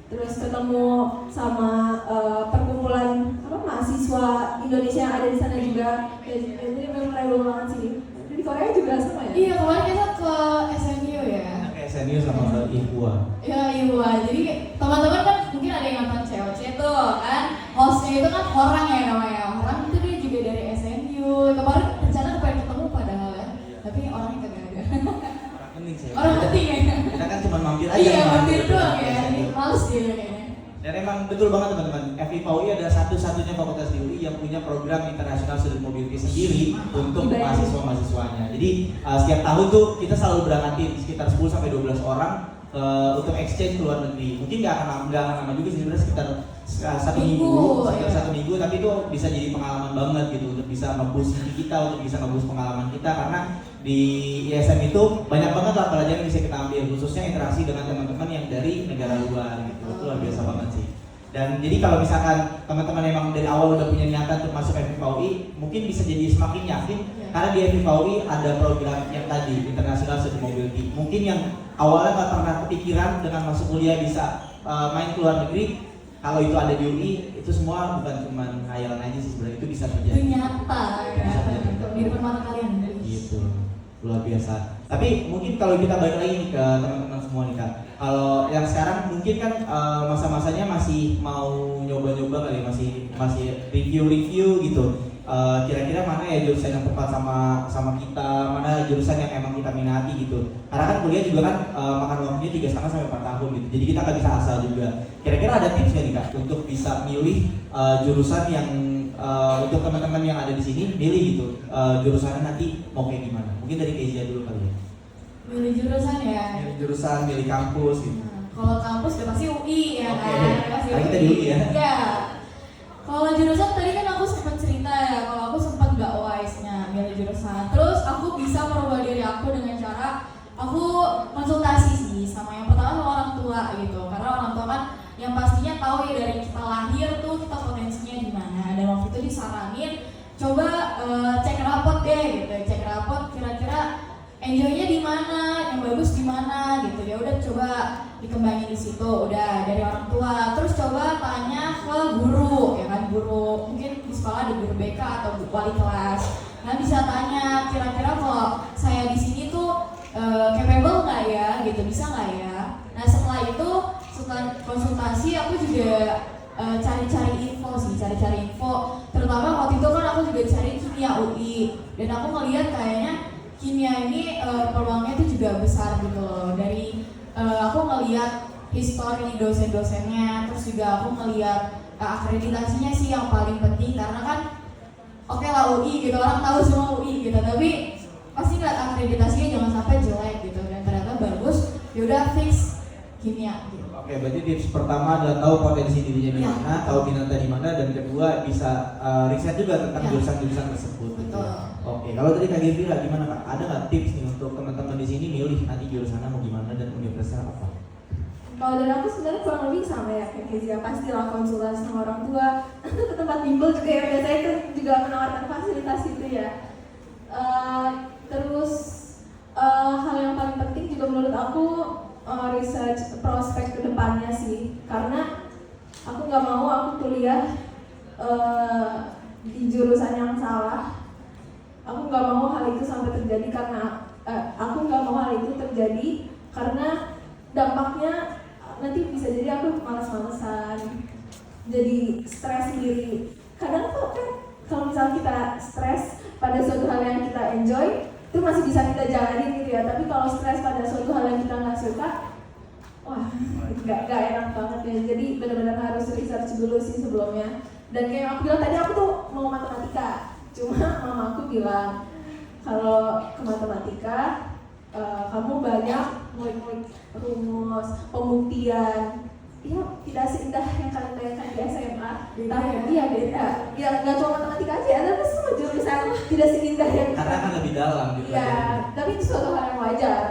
Terus ketemu sama perkumpulan mahasiswa Indonesia yang ada di sana juga. Jadi memorable banget sih. Di Korea juga sama ya? Iya, kemarin kita ke SMU ya. Ke SMU sama Mbak Ihwa. Ya, iya. Jadi teman-teman kan mungkin ada yang nonton COC tuh kan. Hostnya itu kan orang ya namanya. Orang itu dia juga dari SMU. Kemarin rencana pengen ketemu padahal ya. Tapi orangnya kagak ada. Orang penting sih. Orang penting ya. Kita kan cuma mampir aja. Iya, mampir doang ya. Males dia kayaknya. Dan emang betul banget teman-teman, FMIPA UI adalah satu-satunya fakultas di UI yang punya program International Student Mobility sendiri untuk mahasiswa-mahasiswanya. Jadi setiap tahun tuh kita selalu berangkatin sekitar 10-12 orang untuk exchange ke luar negeri. Mungkin nggak akan lama juga sih, sebenarnya sekitar satu minggu, tapi itu bisa jadi pengalaman banget gitu untuk bisa nge-boost kita, untuk bisa nge-boost pengalaman kita karena di ISM itu banyak banget lah pelajaran yang bisa kita ambil, khususnya interaksi dengan teman-teman yang dari negara luar gitu. Itu luar biasa banget sih. Dan jadi kalau misalkan teman-teman emang dari awal udah punya niatan untuk masuk FMIPA UI, mungkin bisa jadi semakin yakin karena di FMIPA UI ada program yang tadi International Student Mobility. Mungkin yang awalnya nggak pernah kepikiran dengan masuk kuliah bisa main ke luar negeri, kalau itu ada di UI, itu semua bukan cuma khayalan aja sih sebenarnya, itu bisa terjadi. Itu nyata ya. Di depan mata kalian. Gitu, luar biasa. Tapi mungkin kalau kita balik lagi nih ke teman-teman semua nih Kak. Kalau yang sekarang mungkin kan masa-masanya masih mau nyoba-nyoba kali, masih review-review gitu. Kira-kira mana ya jurusan yang tepat sama kita, mana jurusan yang emang kita minati gitu. Karena kan kuliah juga kan makan waktunya 3,5 sampai 4 tahun gitu. Jadi kita nggak bisa asal juga. Kira-kira ada tips nggak nih Kak untuk bisa milih jurusan yang untuk teman-teman yang ada di sini milih gitu jurusannya nanti mau kayak gimana? Mungkin dari Kezia dulu kali ya. Milih jurusan ya. Milih jurusan, milih kampus gitu. Kalau kampus udah pasti UI ya Oke. kan? Udah pasti Nah, kita di UI ya. Iya. Kalau jurusan tadi kan aku sempat cerita ya, kalau aku sempat gak wise-nya milih jurusan. Terus aku bisa merubah diri aku dengan cara aku konsultasi sih sama yang pertama sama orang tua gitu. Karena orang tua kan yang pastinya tahu ya dari kita lahir tuh kita potensinya di mana. Dan waktu itu disaranin coba cek rapot deh gitu, cek rapot kira-kira enjoy-nya di mana, yang bagus di mana gitu. Ya udah coba dikembangin di situ, udah dari orang tua. Terus coba tanya ke guru, ya kan guru mungkin di sekolah ada guru BK atau wali kelas. Nah bisa tanya kira-kira kalau saya di sini tuh capable nggak ya, gitu bisa nggak ya. Nah setelah itu setelah konsultasi aku juga cari-cari info sih, cari-cari info. Terutama waktu itu kan aku juga cari kimia UI dan aku ngelihat kayaknya kimia ini peluangnya itu juga besar gitu loh. Dari aku ngelihat histori dosen-dosennya, terus juga aku ngelihat akreditasinya sih yang paling penting karena kan oke lah UI gitu, orang tahu semua UI gitu, tapi pasti ngeliat akreditasinya jangan sampai jelek gitu dan ternyata bagus, yaudah fix kimia gitu. Oke, berarti tips pertama adalah tahu potensi dirinya di mana, tahu minatnya di mana, dan kedua bisa riset juga tentang jurusan-jurusan tersebut. Betul. Oke, kalau tadi Kak Gevira gimana Kak? Ada nggak tips nih untuk teman-teman di sini milih nanti jurusannya mau gimana dan universitasnya apa? Kalau dari aku sebenarnya kurang lebih sama ya kayak Kezia, pastilah konsultasi sama orang tua. Ke tempat bimbel juga ya, biasanya itu juga menawarkan fasilitas itu ya. Terus hal yang paling penting juga menurut aku research prospek kedepannya sih, karena aku nggak mau aku kuliah di jurusan yang salah. Aku nggak mau hal itu sampai terjadi karena karena dampaknya nanti bisa jadi aku malas-malesan, jadi stres sendiri. Kadang tuh kan kalau misalnya kita stres pada suatu hal yang kita enjoy itu masih bisa kita jalanin gitu ya, tapi kalau stres pada suatu hal yang kita nggak suka, wah nggak enak banget ya. Jadi benar-benar harus research dulu sih sebelumnya. Dan kayak aku bilang tadi, aku tuh mau matematika, cuma mama aku bilang kalau ke matematika kamu banyak ngulik-ngulik rumus, pembuktian, ya tidak seindah yang kalian bayangkan di SMA. Tapi ya beda. Ya nggak cuma matematika aja, tapi semua jurusan tidak seindah yang Karena kan lebih dalam gitu. ya, tapi itu suatu hal yang wajar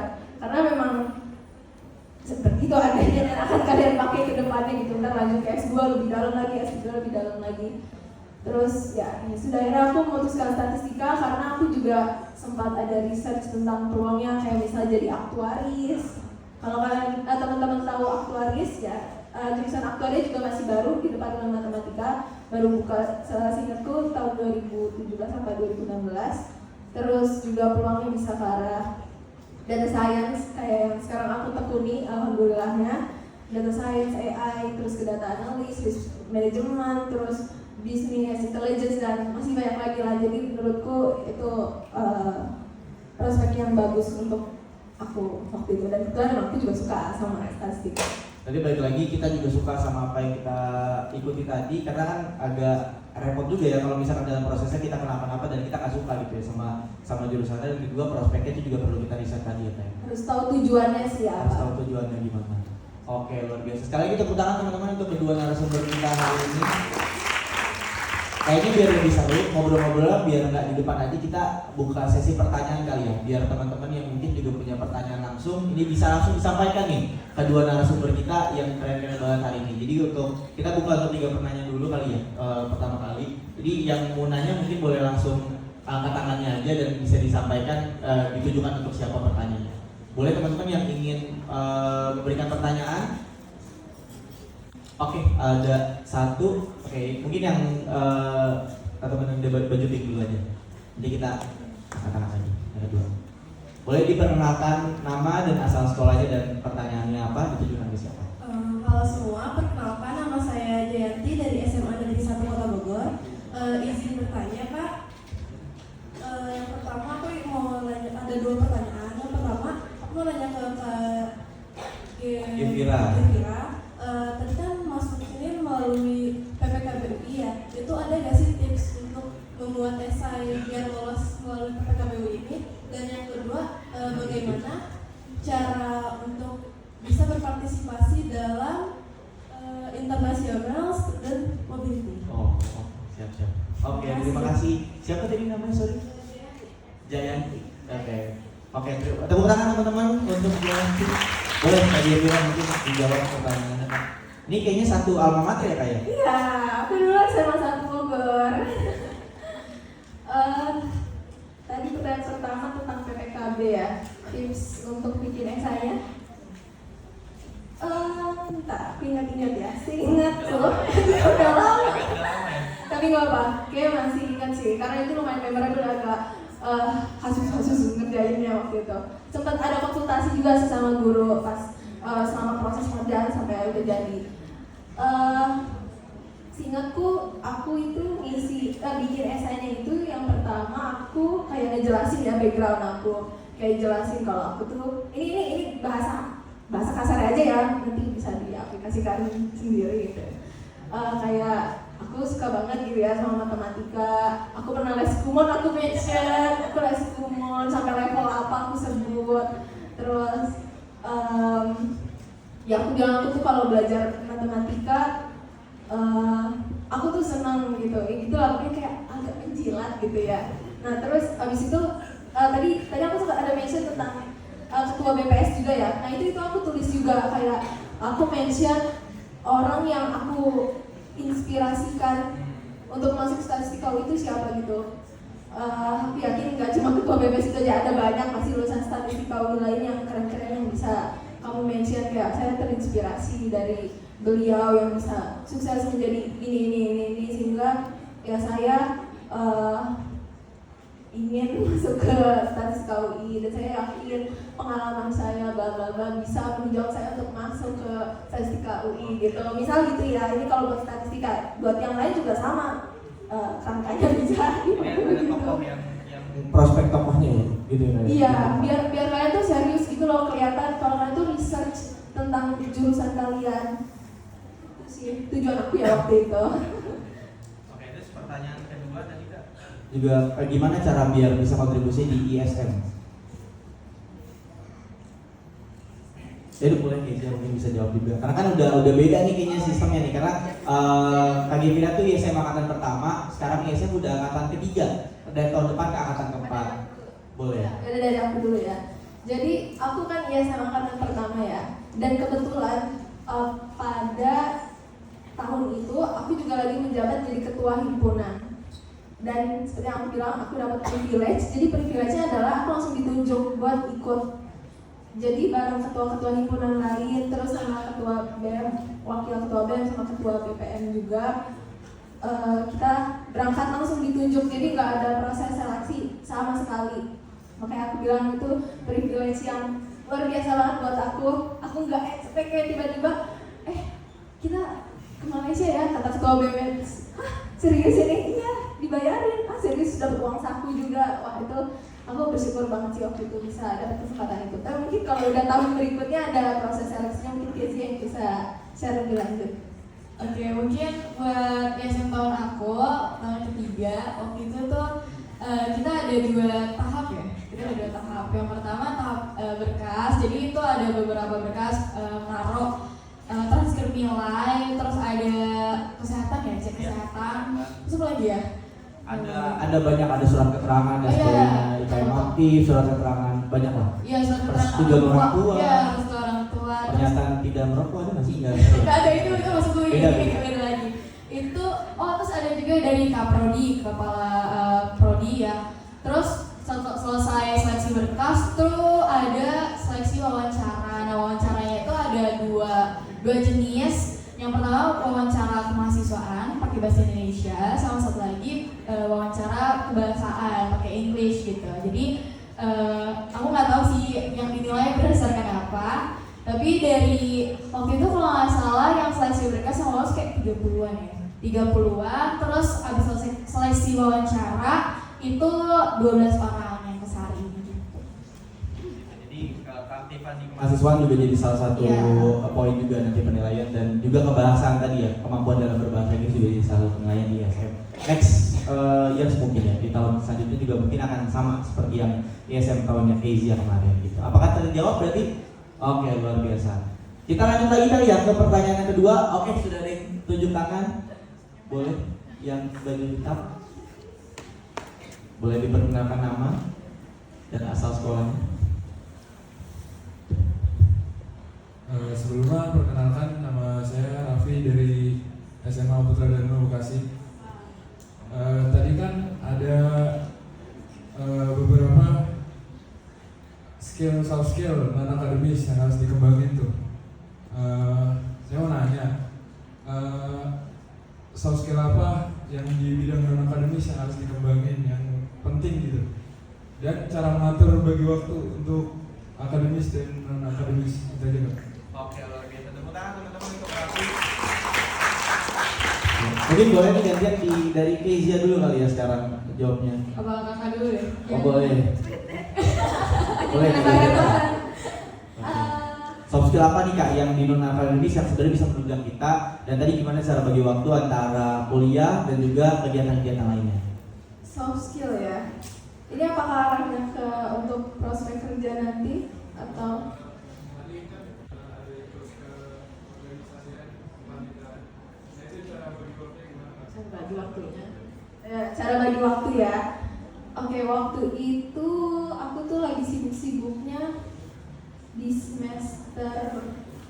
karena memang seperti itu adanya dan akan kalian pakai ke depannya gitu. Ntar lanjut ke S2 lebih dalam lagi, S3 lebih dalam lagi. Terus ya sudah akhirnya aku memutuskan statistika karena aku juga sempat ada research tentang peluangnya, kayak misalnya jadi aktuaris. Kalau kalian teman-teman tahu aktuaris ya, jurusan aktuaris juga masih baru di Departemen Matematika, baru buka seingatku tahun 2017 sampai 2016. Terus juga peluangnya bisa ke arah data science kayak yang sekarang aku tekuni, alhamdulillahnya. Data science, AI, terus ke data analis, risk management, terus business intelligence, dan masih banyak lagi lah. Jadi menurutku itu prospek yang bagus untuk aku waktu itu, dan kebetulan aku juga suka sama statistik. Tadi balik lagi kita juga suka sama apa yang kita ikuti tadi, karena kan agak repot juga ya kalau misalkan dalam prosesnya kita kenapa-napa dan kita nggak suka gitu ya sama jurusannya. Dan kedua prospeknya itu juga perlu kita riset tadi ya Teh. Harus tahu tujuannya sih apa. Harus tahu tujuannya gimana. Oke, luar biasa. Sekali lagi tepuk tangan teman-teman untuk kedua narasumber kita hari ini. Kayaknya biar lebih seru ngobrol-ngobrol, biar nggak di depan aja, kita buka sesi pertanyaan kali ya, biar teman-teman yang mungkin juga punya pertanyaan langsung ini bisa langsung disampaikan nih kedua narasumber kita yang keren-keren banget hari ini. Jadi untuk kita buka untuk 3 pertanyaan dulu kali ya, pertama kali. Jadi yang mau nanya mungkin boleh langsung angkat tangannya aja dan bisa disampaikan, ditujukan untuk siapa pertanyaannya. Boleh teman-teman yang ingin memberikan pertanyaan. Oke, ada satu. Oke, mungkin yang teman-teman baju pink dulu aja. Jadi kita angkat lagi. Ada 2. Boleh diperkenalkan nama dan asal sekolahnya dan pertanyaannya apa, ditujukan ke siapa? Halo semua, perkenalkan nama saya Jayanti dari SMA Negeri 1 Kota Bogor. Izin bertanya Kak. Yang pertama aku mau nanya, ada 2 pertanyaan. Yang pertama aku mau nanya ke Kak Gevira. Tadi kan masuk sini melalui PPKBUI ya. Itu ada nggak sih tips namanya, sorry? Jayanti. Oke, tepuk tangan teman-teman untuk Jayanti. Boleh Kak Dian mungkin dijawab pertanyaannya. Ini kayaknya satu alma mater ya Kak ya? Iya, aku dulu SMA 1 Bogor. Tadi pertanyaan pertama tentang PPKB ya, tips untuk bikin esainya. Entah, aku ingat-ingat ya, ingat tuh. Udah lama. Tapi nggak apa, kayak masih ingat sih, karena itu lumayan memorable, agak kasus-kasus ngerjainnya waktu itu. Sempat ada konsultasi juga sih sama guru pas selama proses kerjaan sampai udah jadi. Seingatku, aku itu bikin esainya itu yang pertama aku kayak ngejelasin ya background aku, kayak jelasin kalau aku tuh ini bahasa kasar aja ya, nanti bisa diaplikasikan sendiri gitu. Kayak aku suka banget gitu ya sama matematika. Aku pernah les kumon, aku mention, aku les kumon sampai level apa aku sebut. Terus ya aku bilang aku tuh kalau belajar matematika aku tuh senang gitu. Itu aku kayak agak menjilat gitu ya. Nah terus abis itu tadi aku suka ada mention tentang ketua BPS juga ya. Nah itu aku tulis juga kayak aku mention orang yang aku inspirasikan untuk masuk statistika itu siapa gitu. Aku yakin nggak cuma ketua BPS itu aja, ada banyak masih lulusan statistika lain yang keren-keren yang bisa kamu mention kayak saya terinspirasi dari beliau yang bisa sukses menjadi ini sehingga ya saya ingin masuk ke statistika UI dan saya yakin pengalaman saya bla bla bla bisa menjawab saya untuk masuk ke statistika UI gitu. Misal gitu ya, ini kalau buat statistika, buat yang lain juga sama, rangkanya bisa gitu. Prospek tokohnya ya, gitu ya? Iya, biar kalian tuh serius gitu loh, kelihatan kalau kalian tuh research tentang jurusan kalian. Itu sih tujuan aku ya waktu itu. Oke, terus pertanyaan kedua tadi Kak. Juga gimana cara biar bisa kontribusi di ISM? Jadi boleh Kezia mungkin bisa jawab juga. Karena kan udah beda nih kayaknya sistemnya nih. Karena Kak Gevira tuh ISM angkatan pertama, sekarang ISM udah angkatan ketiga. Dan tahun depan ke angkatan keempat. Boleh. Ya, dari aku dulu ya. Jadi aku kan ISM angkatan pertama ya. Dan kebetulan pada tahun itu aku juga lagi menjabat jadi ketua himpunan. Dan seperti yang aku bilang, aku dapat privilege. Jadi privilege-nya adalah aku langsung ditunjuk buat ikut. Jadi bareng ketua-ketua himpunan lain, terus sama ketua BEM, wakil ketua BEM sama ketua BPM juga, kita berangkat langsung ditunjuk. Jadi nggak ada proses seleksi sama sekali. Makanya aku bilang itu privilege yang luar biasa banget buat aku. Aku nggak expect kayak tiba-tiba, kita ke Malaysia ya, kata ketua BEM. Serius ini? Iya, dibayarin. Serius dapat uang saku juga. Wah itu aku bersyukur banget sih waktu itu bisa dapat kesempatan itu. Tapi mungkin kalau udah tahun berikutnya ada proses seleksinya, mungkin Kezia yang bisa share lebih lanjut. Oke, mungkin buat ISM tahun aku, tahun ketiga, waktu itu tuh kita ada 2 tahap ya. Kita ada 2 tahap. Yang pertama tahap berkas. Jadi itu ada beberapa berkas, naruh transkrip nilai, terus ada kesehatan ya, cek kesehatan. Terus apa lagi ya? Ada banyak, ada surat keterangan dan sebagainya, IKM aktif, surat keterangan banyak lah. Iya, surat keterangan Persetujuan orang tua. Iya, persetujuan orang tua. Pernyataan tidak merokok ada nggak sih? Nggak ada, itu masuk gue Beda. beda lagi. Itu terus ada juga dari Kaprodi, kepala prodi ya. Terus selesai seleksi berkas tuh ada seleksi wawancara. Nah, wawancaranya itu ada dua jenis. Yang pertama wawancara kemahasiswaan pakai bahasa Indonesia, sama satu lagi wawancara kebangsaan pakai English gitu. Jadi aku nggak tahu sih yang dinilai berdasarkan apa, tapi dari waktu itu kalau nggak salah yang seleksi berkas yang lolos kayak 30-an ya, 30-an. Terus abis seleksi wawancara itu 12 orang yang kesari gitu. Jadi keaktifan di Mahasiswa juga jadi salah satu Iya. poin juga nanti penilaian, dan juga kebahasaan tadi ya, kemampuan dalam berbahasa Inggris juga jadi salah satu penilaian di ISM. Next years mungkin ya, di tahun selanjutnya juga mungkin akan sama seperti yang ISM tahunnya Kezia kemarin gitu. Apakah terjawab berarti? Oke, luar biasa. Kita lanjut lagi kali ya ke pertanyaan yang kedua. Oke, sudah ada yang tunjuk tangan. Boleh yang baju hitam? Boleh diperkenalkan nama dan asal sekolahnya. Sebelumnya perkenalkan, nama saya Raffi dari SMA Putra Dharma Bekasi. Tadi kan ada beberapa soft skill non akademis yang harus dikembangin tuh. Saya mau nanya, soft skill apa yang di bidang non akademis yang harus dikembangin, yang penting gitu, dan cara mengatur bagi waktu untuk akademis dan non akademis itu aja Kak. Oke, luar biasa. Tepuk tangan teman-teman untuk Raffi. Mungkin boleh nih gantian dari Kezia dulu kali ya sekarang jawabnya. Apa kakak dulu ya? Oh boleh. Boleh Kezia. Soft skill apa nih Kak yang di non akademis yang sebenarnya bisa menunjang kita, dan tadi gimana cara bagi waktu antara kuliah dan juga kegiatan-kegiatan lainnya? Soft skill ya. Ini apakah arahnya ke untuk prospek kerja nanti atau bagi waktunya? Cara bagi waktu ya. Oke, waktu itu aku tuh lagi sibuk-sibuknya di semester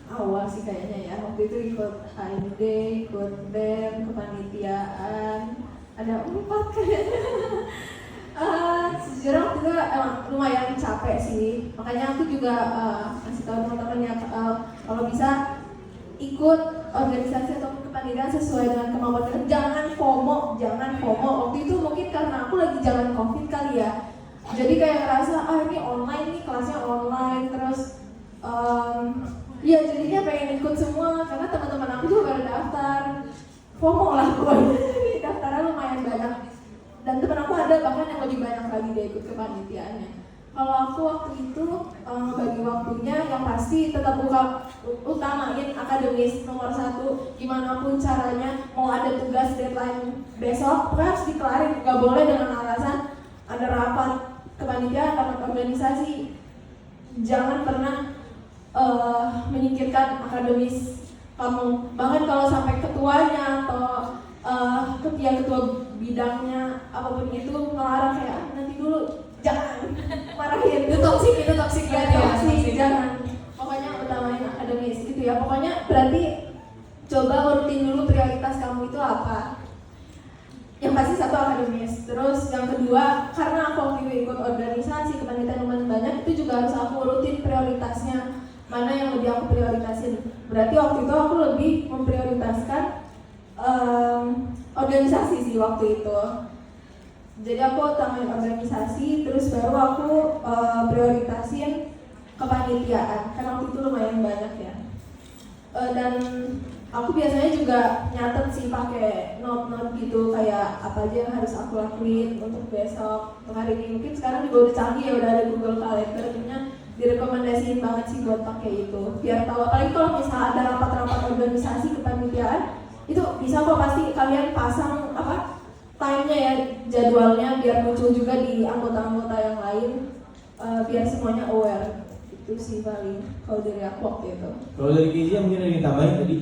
awal sih kayaknya ya. Waktu itu ikut HMD, ikut BEM, kepanitiaan, ada 4 kayaknya. Sejujurnya waktu itu emang lumayan capek sih. Makanya aku juga kasih tahu teman-teman ya, kalau bisa ikut organisasi atau kepanitiaan sesuai dengan kemampuan kita. Jangan FOMO, jangan FOMO. Waktu itu mungkin karena aku lagi zaman COVID kali ya. Jadi kayak ngerasa ini online nih, kelasnya online, terus ya jadinya pengen ikut semua karena teman-teman aku juga pada daftar. FOMO lah gue. Daftarnya lumayan banyak. Dan teman aku ada bahkan yang lebih banyak lagi dia ikut kepanitiaannya. Kalau aku waktu itu bagi waktunya yang pasti tetap utamain akademis nomor 1. Gimana pun caranya, mau ada tugas deadline besok harus dikelarin, nggak boleh dengan alasan ada rapat kepanitiaan, rapat organisasi. Jangan pernah menyingkirkan akademis kamu. Bahkan kalau sampai ketuanya atau ketua bidangnya apapun itu ngelarang kayak nanti dulu, jangan marahin. Itu toksik Ya, ya. toksik, jangan. Pokoknya utamain akademis gitu ya. Pokoknya berarti coba urutin dulu prioritas kamu itu apa. Yang pasti 1 akademis. Terus yang kedua, karena aku waktu itu ikut organisasi kepanitiaan lumayan banyak, itu juga harus aku urutin prioritasnya. Mana yang lebih aku prioritasin. Berarti waktu itu aku lebih memprioritaskan organisasi sih waktu itu. Jadi aku utamain organisasi, terus baru aku prioritasin kepanitiaan karena waktu itu lumayan banyak ya. Dan aku biasanya juga nyatet sih pakai note-note gitu, kayak apa aja yang harus aku lakuin untuk besok, untuk hari ini. Mungkin sekarang juga udah canggih ya, udah ada Google Calendar, punya direkomendasiin banget sih buat pakai itu. Biar tahu, apalagi kalau misalnya ada rapat-rapat organisasi kepanitiaan, itu bisa kok pasti kalian pasang time-nya ya, jadwalnya, biar muncul juga di anggota-anggota yang lain, biar semuanya aware. Itu sih paling kalau dari aku waktu itu. Kalau dari Kezia mungkin ada yang ditambahin tadi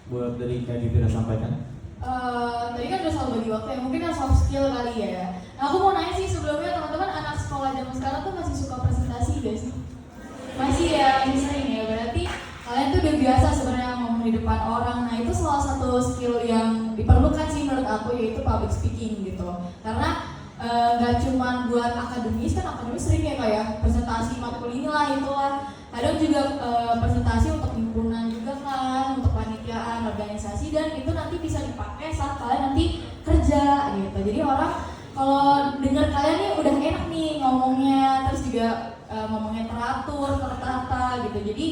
buat dari kayak Divira sampaikan. Tadi kan udah soal bagi waktu ya, mungkin yang soft skill kali ya. Nah aku mau nanya sih sebelumnya, teman-teman anak sekolah zaman sekarang tuh masih suka presentasi gak sih? Masih ya, masih sering ya. Berarti kalian tuh udah biasa sebenarnya ngomong di depan orang. Nah itu salah satu skill yang diperlukan sih menurut aku, yaitu public speaking gitu. Karena nggak cuma buat akademis, kan akademis sering ya kayak presentasi matkul inilah itulah. Kadang juga presentasi untuk himpunan juga kan, untuk panitiaan, organisasi, dan itu nanti bisa dipakai saat kalian nanti kerja gitu. Jadi orang kalau dengar kalian nih udah enak nih ngomongnya, terus juga ngomongnya teratur, tertata gitu. Jadi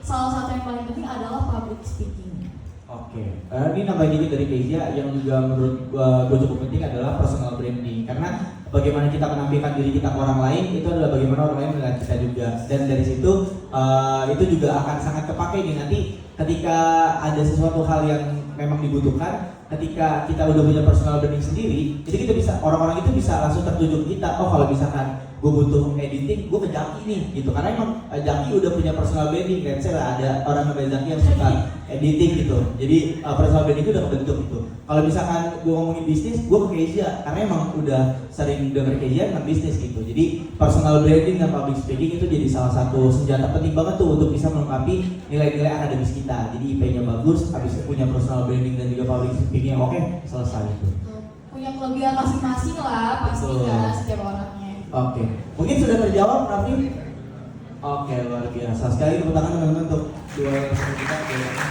salah satu yang paling penting adalah public speaking. Oke, ini nambahin dikit dari Kezia yang juga menurut gue cukup penting adalah personal branding. Karena bagaimana kita menampilkan diri kita ke orang lain itu adalah bagaimana orang lain melihat kita juga. Dan dari situ itu juga akan sangat kepake nih nanti ketika ada sesuatu hal yang memang dibutuhkan. Ketika kita udah punya personal branding sendiri, jadi kita bisa, orang-orang itu bisa langsung tertuju kita. Oh kalau misalkan gue butuh editing, gue ke Jaki nih gitu. Karena emang Jaki udah punya personal branding, let's say lah ada orang namanya Jaki yang suka editing gitu. Jadi personal branding itu udah kebentuk gitu. Kalau misalkan gue ngomongin bisnis, gue ke Kezia karena emang udah sering denger Kezia tentang bisnis gitu. Jadi personal branding dan public speaking itu jadi salah satu senjata penting banget tuh untuk bisa melengkapi nilai-nilai akademis kita. Jadi IP-nya bagus, habis itu punya personal branding dan juga public speaking yang oke, selesai itu. Punya kelebihan masing-masing lah pasti Betul. kan setiap orangnya. Oke, mungkin sudah terjawab Raffi? Oke, luar biasa. Sekali tepuk tangan teman-teman untuk dua narasumber kita,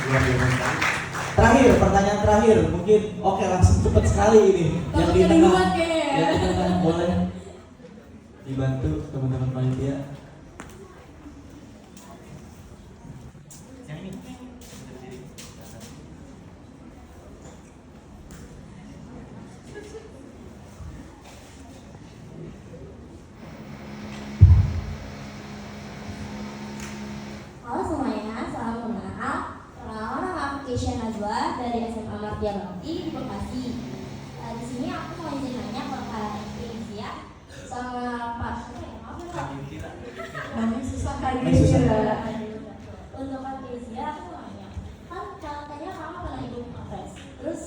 luar biasa sekali. Terakhir, pertanyaan terakhir, mungkin oke langsung cepet sekali ini. Yang di tengah, Keduluan kayaknya ya. yang di tengah boleh dibantu teman-teman panitia. Yang ini. Halo semuanya, salam kenal. Perkenalkan nama aku Keisha Najwa dari SMA Martia Bakti di Bekasi. Di sini aku mau izin nanya ke Kak Kezia sama Pak. Maaf ya Pak. Namanya susah kali Ini susah. Untuk Kak Kezia aku mau nanya, kan katanya kamu pernah ikut Mapres. Terus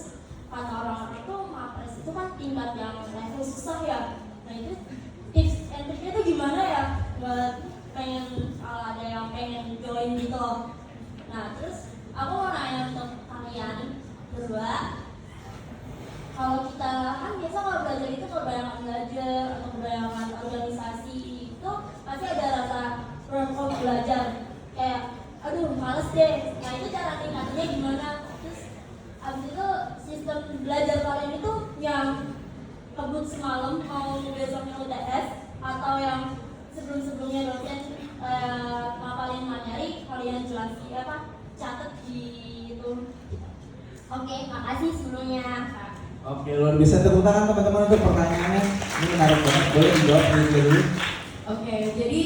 kata orang itu Mapres itu kan tingkat yang level susah ya. Nah itu tips and triknya tuh gimana ya buat pengen ada yang pengen join gitu. Nah terus aku mau nanya untuk kalian berdua, kalau kita kan biasa kalau belajar itu kebanyakan belajar atau kebanyakan organisasi itu pasti ada rasa kurang belajar kayak aduh males deh. Nah itu cara tingkatannya gimana? Terus abis itu sistem belajar kalian itu yang kebut semalam mau besoknya UTS atau yang sebelum-sebelumnya dosen ngapalin materi kalian jelasin catat di itu. Oke, makasih sebelumnya. Oke, luar biasa. Tepuk tangan teman-teman untuk pertanyaannya. Ini menarik banget. Boleh dijawab dulu. Oke, jadi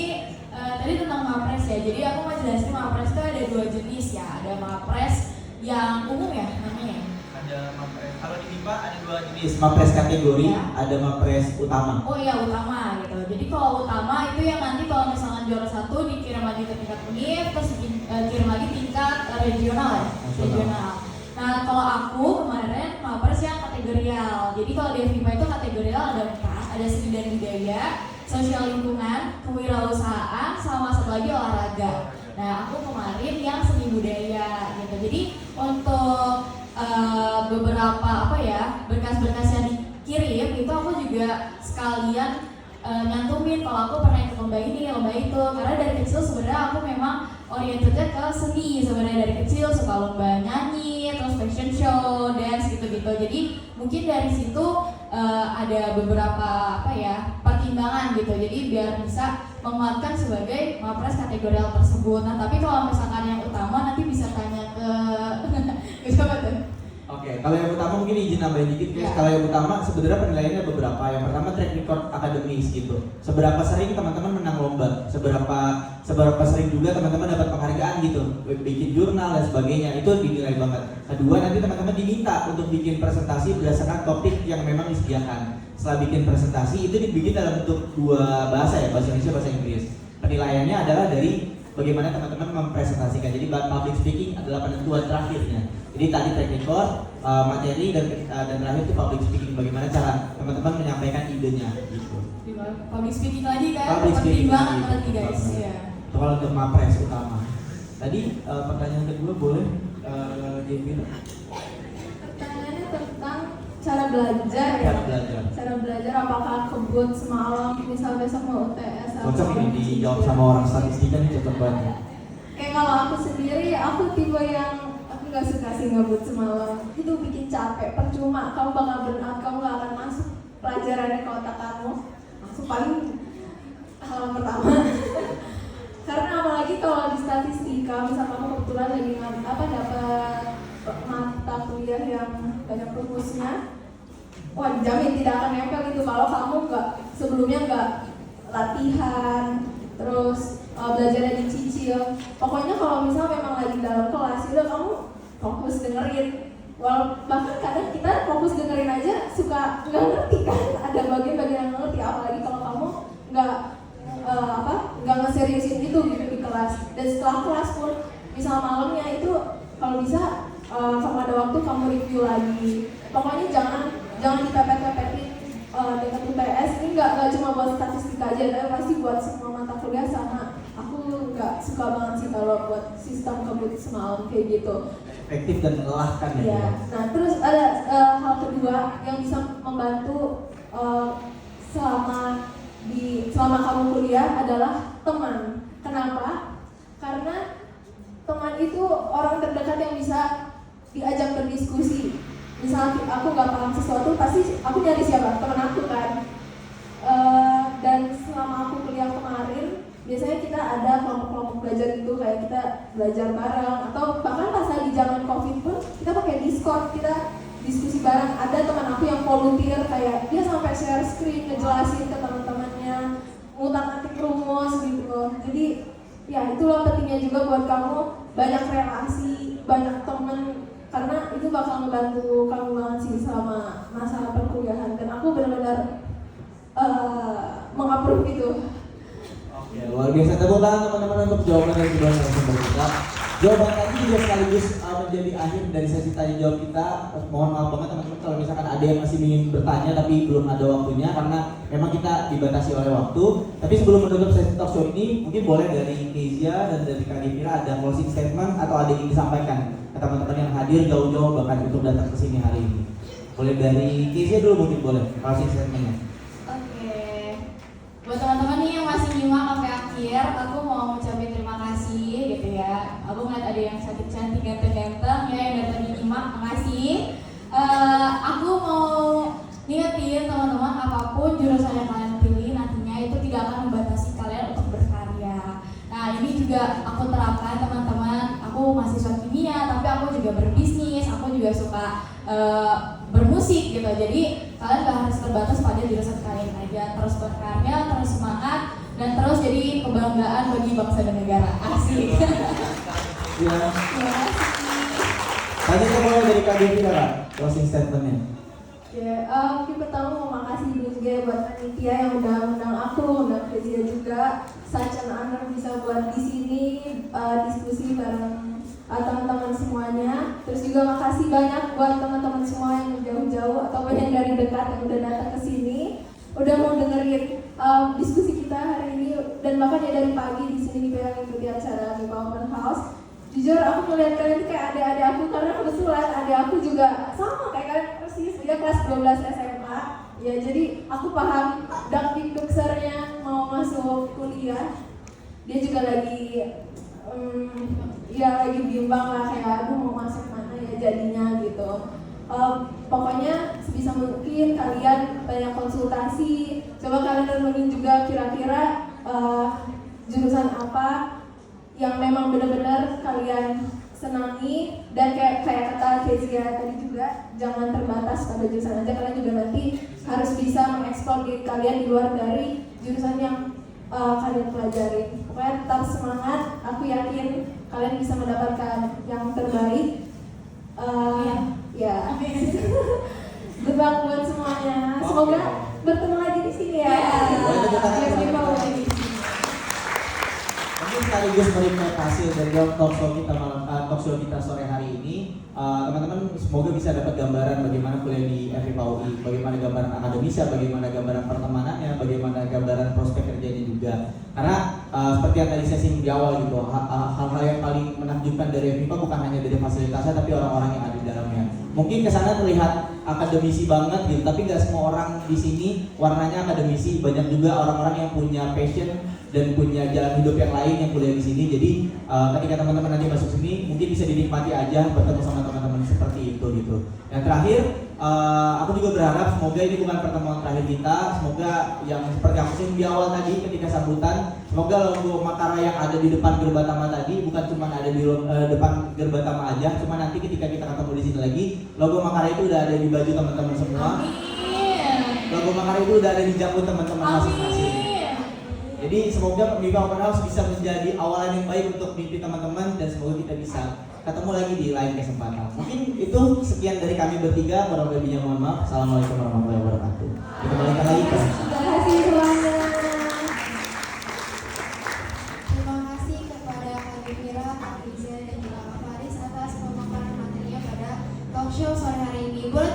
tadi tentang Mapres ya. Jadi aku mau jelasin Mapres itu ada dua jenis ya. Ada Mapres yang umum ya namanya. Ada Mapres. Kalau di MIPA ada dua jenis. Mapres kategori, Ya. ada Mapres utama. Oh iya utama gitu. Jadi kalau utama itu yang nanti kalau misalkan juara 1 dikirim lagi ke tingkat univ, terus kirim lagi tingkat regional ya. Nasional. Regional. Nah kalau aku kemarin Mapres yang kategorial. Jadi kalau di FIPA itu kategorial ada 4, ada seni dan budaya, sosial lingkungan, kewirausahaan, sama satu lagi olahraga. Nah aku kemarin yang seni budaya gitu. Jadi untuk beberapa berkas-berkas yang dikirim itu aku juga sekalian nyantumin kalau aku pernah ikut lomba ini, lomba itu. Karena dari kecil sebenarnya aku memang orientednya ke seni sebenarnya dari kecil, suka lomba nyanyi, terus fashion show, dance gitu-gitu. Jadi mungkin dari situ ada beberapa pertimbangan gitu. Jadi biar bisa menguatkan sebagai Mapres kategorial tersebut. Nah tapi kalau misalkan yang utama nanti bisa tanya ke siapa tuh? Oke, kalau yang utama mungkin izin nambahin dikit guys. Ya. Kalau yang utama sebenarnya penilaiannya ada beberapa. Yang pertama track record akademis gitu. Seberapa sering teman-teman menang lomba, seberapa sering juga teman-teman dapat penghargaan gitu, bikin jurnal dan sebagainya. Itu dinilai banget. Kedua, nanti teman-teman diminta untuk bikin presentasi berdasarkan topik yang memang disediakan. Setelah bikin presentasi itu dibikin dalam bentuk dua bahasa ya, bahasa Indonesia, bahasa Inggris. Penilaiannya adalah dari bagaimana teman-teman mempresentasikan. Jadi public speaking adalah penentuan terakhirnya. Jadi tadi track record, materi dan terakhir itu public speaking. Bagaimana cara teman-teman menyampaikan idenya gitu. Public speaking lagi kan? Public speaking Pertimbangan lagi. berarti guys. Ya. Itu kalau untuk Mapres utama. Tadi pertanyaan kedua boleh Jevin? Pertanyaannya tentang cara belajar ya. Cara belajar. Cara belajar apakah kebut semalam misal besok mau UTS atau Cocok ini dijawab sama orang statistika nih, cocok banget. Kayak kalau aku sendiri, aku tipe yang aku nggak suka sih ngebut semalam. Itu bikin capek, percuma. Kamu bakal burnout, kamu nggak akan masuk pelajarannya ke otak kamu. Masuk paling hal pertama. Karena apalagi kalau di statistika, misal kamu kebetulan lagi dapat mata kuliah yang banyak rumusnya, wah jamin tidak akan nempel gitu kalau kamu sebelumnya nggak latihan, terus belajarnya dicicil. Pokoknya kalau misal memang lagi dalam kelas, udah kamu fokus dengerin. Bahkan kadang kita fokus dengerin aja suka nggak ngerti kan, ada bagian-bagian yang ngerti. Apalagi kalau kamu nggak ngeseriusin itu gitu di kelas. Dan setelah kelas pun misal malamnya itu kalau bisa kalau ada waktu kamu review lagi. Pokoknya jangan dipepet-pepetin dengan UTS. Ini nggak cuma buat statistika aja, tapi pasti buat semua mata kuliah. Sama aku nggak suka banget sih kalau buat sistem kebut semalam kayak gitu. Efektif dan melelahkan ya. Iya. Nah terus ada hal kedua yang bisa membantu selama kamu kuliah adalah teman. Kenapa? Karena teman itu orang terdekat yang bisa diajak berdiskusi. Misal aku nggak paham sesuatu, pasti aku nyari siapa? Teman aku kan. Dan selama aku kuliah kemarin, biasanya kita ada kelompok-kelompok belajar gitu, kayak kita belajar bareng, atau bahkan pas lagi zaman COVID pun kita pakai Discord, kita diskusi bareng. Ada teman aku yang volunteer, kayak dia sampai share screen ngejelasin ke teman-temannya, ngutak-ngatik rumus gitu. Jadi ya itulah pentingnya juga buat kamu banyak relasi, banyak teman, karena itu bakal membantu kamu banget sih selama masa perkuliahan. Dan aku benar-benar mengapprove itu. Ya, luar biasa. Tepuk tangan teman-teman untuk jawaban dari kedua narasumber kita. Jawaban tadi juga sekaligus menjadi akhir dari sesi tanya jawab kita. Mohon maaf banget teman-teman kalau misalkan ada yang masih ingin bertanya tapi belum ada waktunya, karena memang kita dibatasi oleh waktu. Tapi sebelum menutup sesi talk show ini, mungkin boleh dari Kezia dan dari Kak Devira ada closing statement atau ada yang ingin disampaikan ke teman-teman yang hadir jauh-jauh bahkan untuk datang ke sini hari ini. Boleh dari Kezia dulu mungkin, boleh closing statementnya. Buat teman-teman nih yang masih nyimak sampai akhir, aku mau ngucapin terima kasih gitu ya. Aku ngeliat ada yang cantik-cantik, ganteng-ganteng ya yang dari tadi nyimak, makasih. Aku mau ngingetin teman-teman, apapun jurusan yang kalian pilih nantinya itu tidak akan membatasi kalian untuk berkarya. Nah ini juga aku terapkan teman-teman. Aku mahasiswa kimia, tapi aku juga berbisnis, aku juga suka bermusik gitu. Jadi kalian gak harus terbatas pada jurusan kalian aja. Terus berkarya, terus semangat, dan terus jadi kebanggaan bagi bangsa dan negara. Asik. Ya. Tadi kita mulai dari Kak Devira, closing statementnya. Ya, mungkin pertama mau makasih dulu juga ya buat panitia yang udah undang aku, undang Kezia juga. Such an honor bisa buat di sini diskusi bareng teman-teman semuanya. Terus juga makasih banyak buat teman-teman semua yang jauh-jauh ataupun yang dari dekat yang udah datang ke sini, udah mau dengerin diskusi kita hari ini, dan bahkan ya dari pagi di sini juga mengikuti acara di Open House. Jujur aku melihat kalian kayak adik-adik aku, karena kebetulan adik aku juga sama kayak kalian persis, dia kelas 12 SMA. Ya jadi aku paham dakdikduksernya mau masuk kuliah. Dia juga lagi lagi bimbang lah, kayak aduh mau masuk mana ya jadinya gitu. Pokoknya sebisa mungkin kalian banyak konsultasi, coba kalian renungin juga kira-kira jurusan apa yang memang benar-benar kalian senangi. Dan kayak kata Kezia tadi juga, jangan terbatas pada jurusan aja, kalian juga nanti harus bisa mengeksplor diri kalian di luar dari jurusan yang kalian pelajari. Pokoknya tetap semangat, aku yakin kalian bisa mendapatkan yang terbaik. Ya, good luck buat semuanya. Semoga bertemu lagi di sini ya. Mungkin sekaligus menikmati hasil dari talk show kita sore hari ini. Teman-teman semoga bisa dapat gambaran bagaimana kuliah di FIPA UI, bagaimana gambaran akademisnya, bagaimana gambaran pertemanannya, bagaimana gambaran prospek kerjanya juga. Karena seperti yang tadi saya singgung di awal gitu, hal-hal yang paling menakjubkan dari FIPA bukan hanya dari fasilitasnya, tapi orang-orang yang ada di dalamnya. Mungkin kesana terlihat akademisi banget gitu, tapi nggak semua orang di sini warnanya akademisi. Banyak juga orang-orang yang punya passion dan punya jalan hidup yang lain yang kuliah di sini. Jadi ketika teman-teman nanti masuk sini, mungkin bisa dinikmati aja bertemu sama teman-teman seperti itu gitu. Yang terakhir, aku juga berharap semoga ini bukan pertemuan terakhir kita. Semoga yang seperti aku singgung di awal tadi ketika sambutan, semoga logo Makara yang ada di depan Gerbatama tadi bukan cuma ada di depan Gerbatama aja, cuma nanti ketika kita ketemu di sini lagi, logo Makara itu udah ada di baju teman-teman semua. Amin. Logo Makara itu udah ada di janggut teman-teman masing-masing. Jadi semoga FIPA Open House bisa menjadi awalan yang baik untuk mimpi teman-teman, dan semoga kita bisa ketemu lagi di lain kesempatan. Mungkin itu sekian dari kami bertiga. Kurang lebihnya mohon maaf. Assalamualaikum warahmatullahi wabarakatuh. Kita balikan lagi ke. Terima kasih semuanya. show sore hari ini. Boleh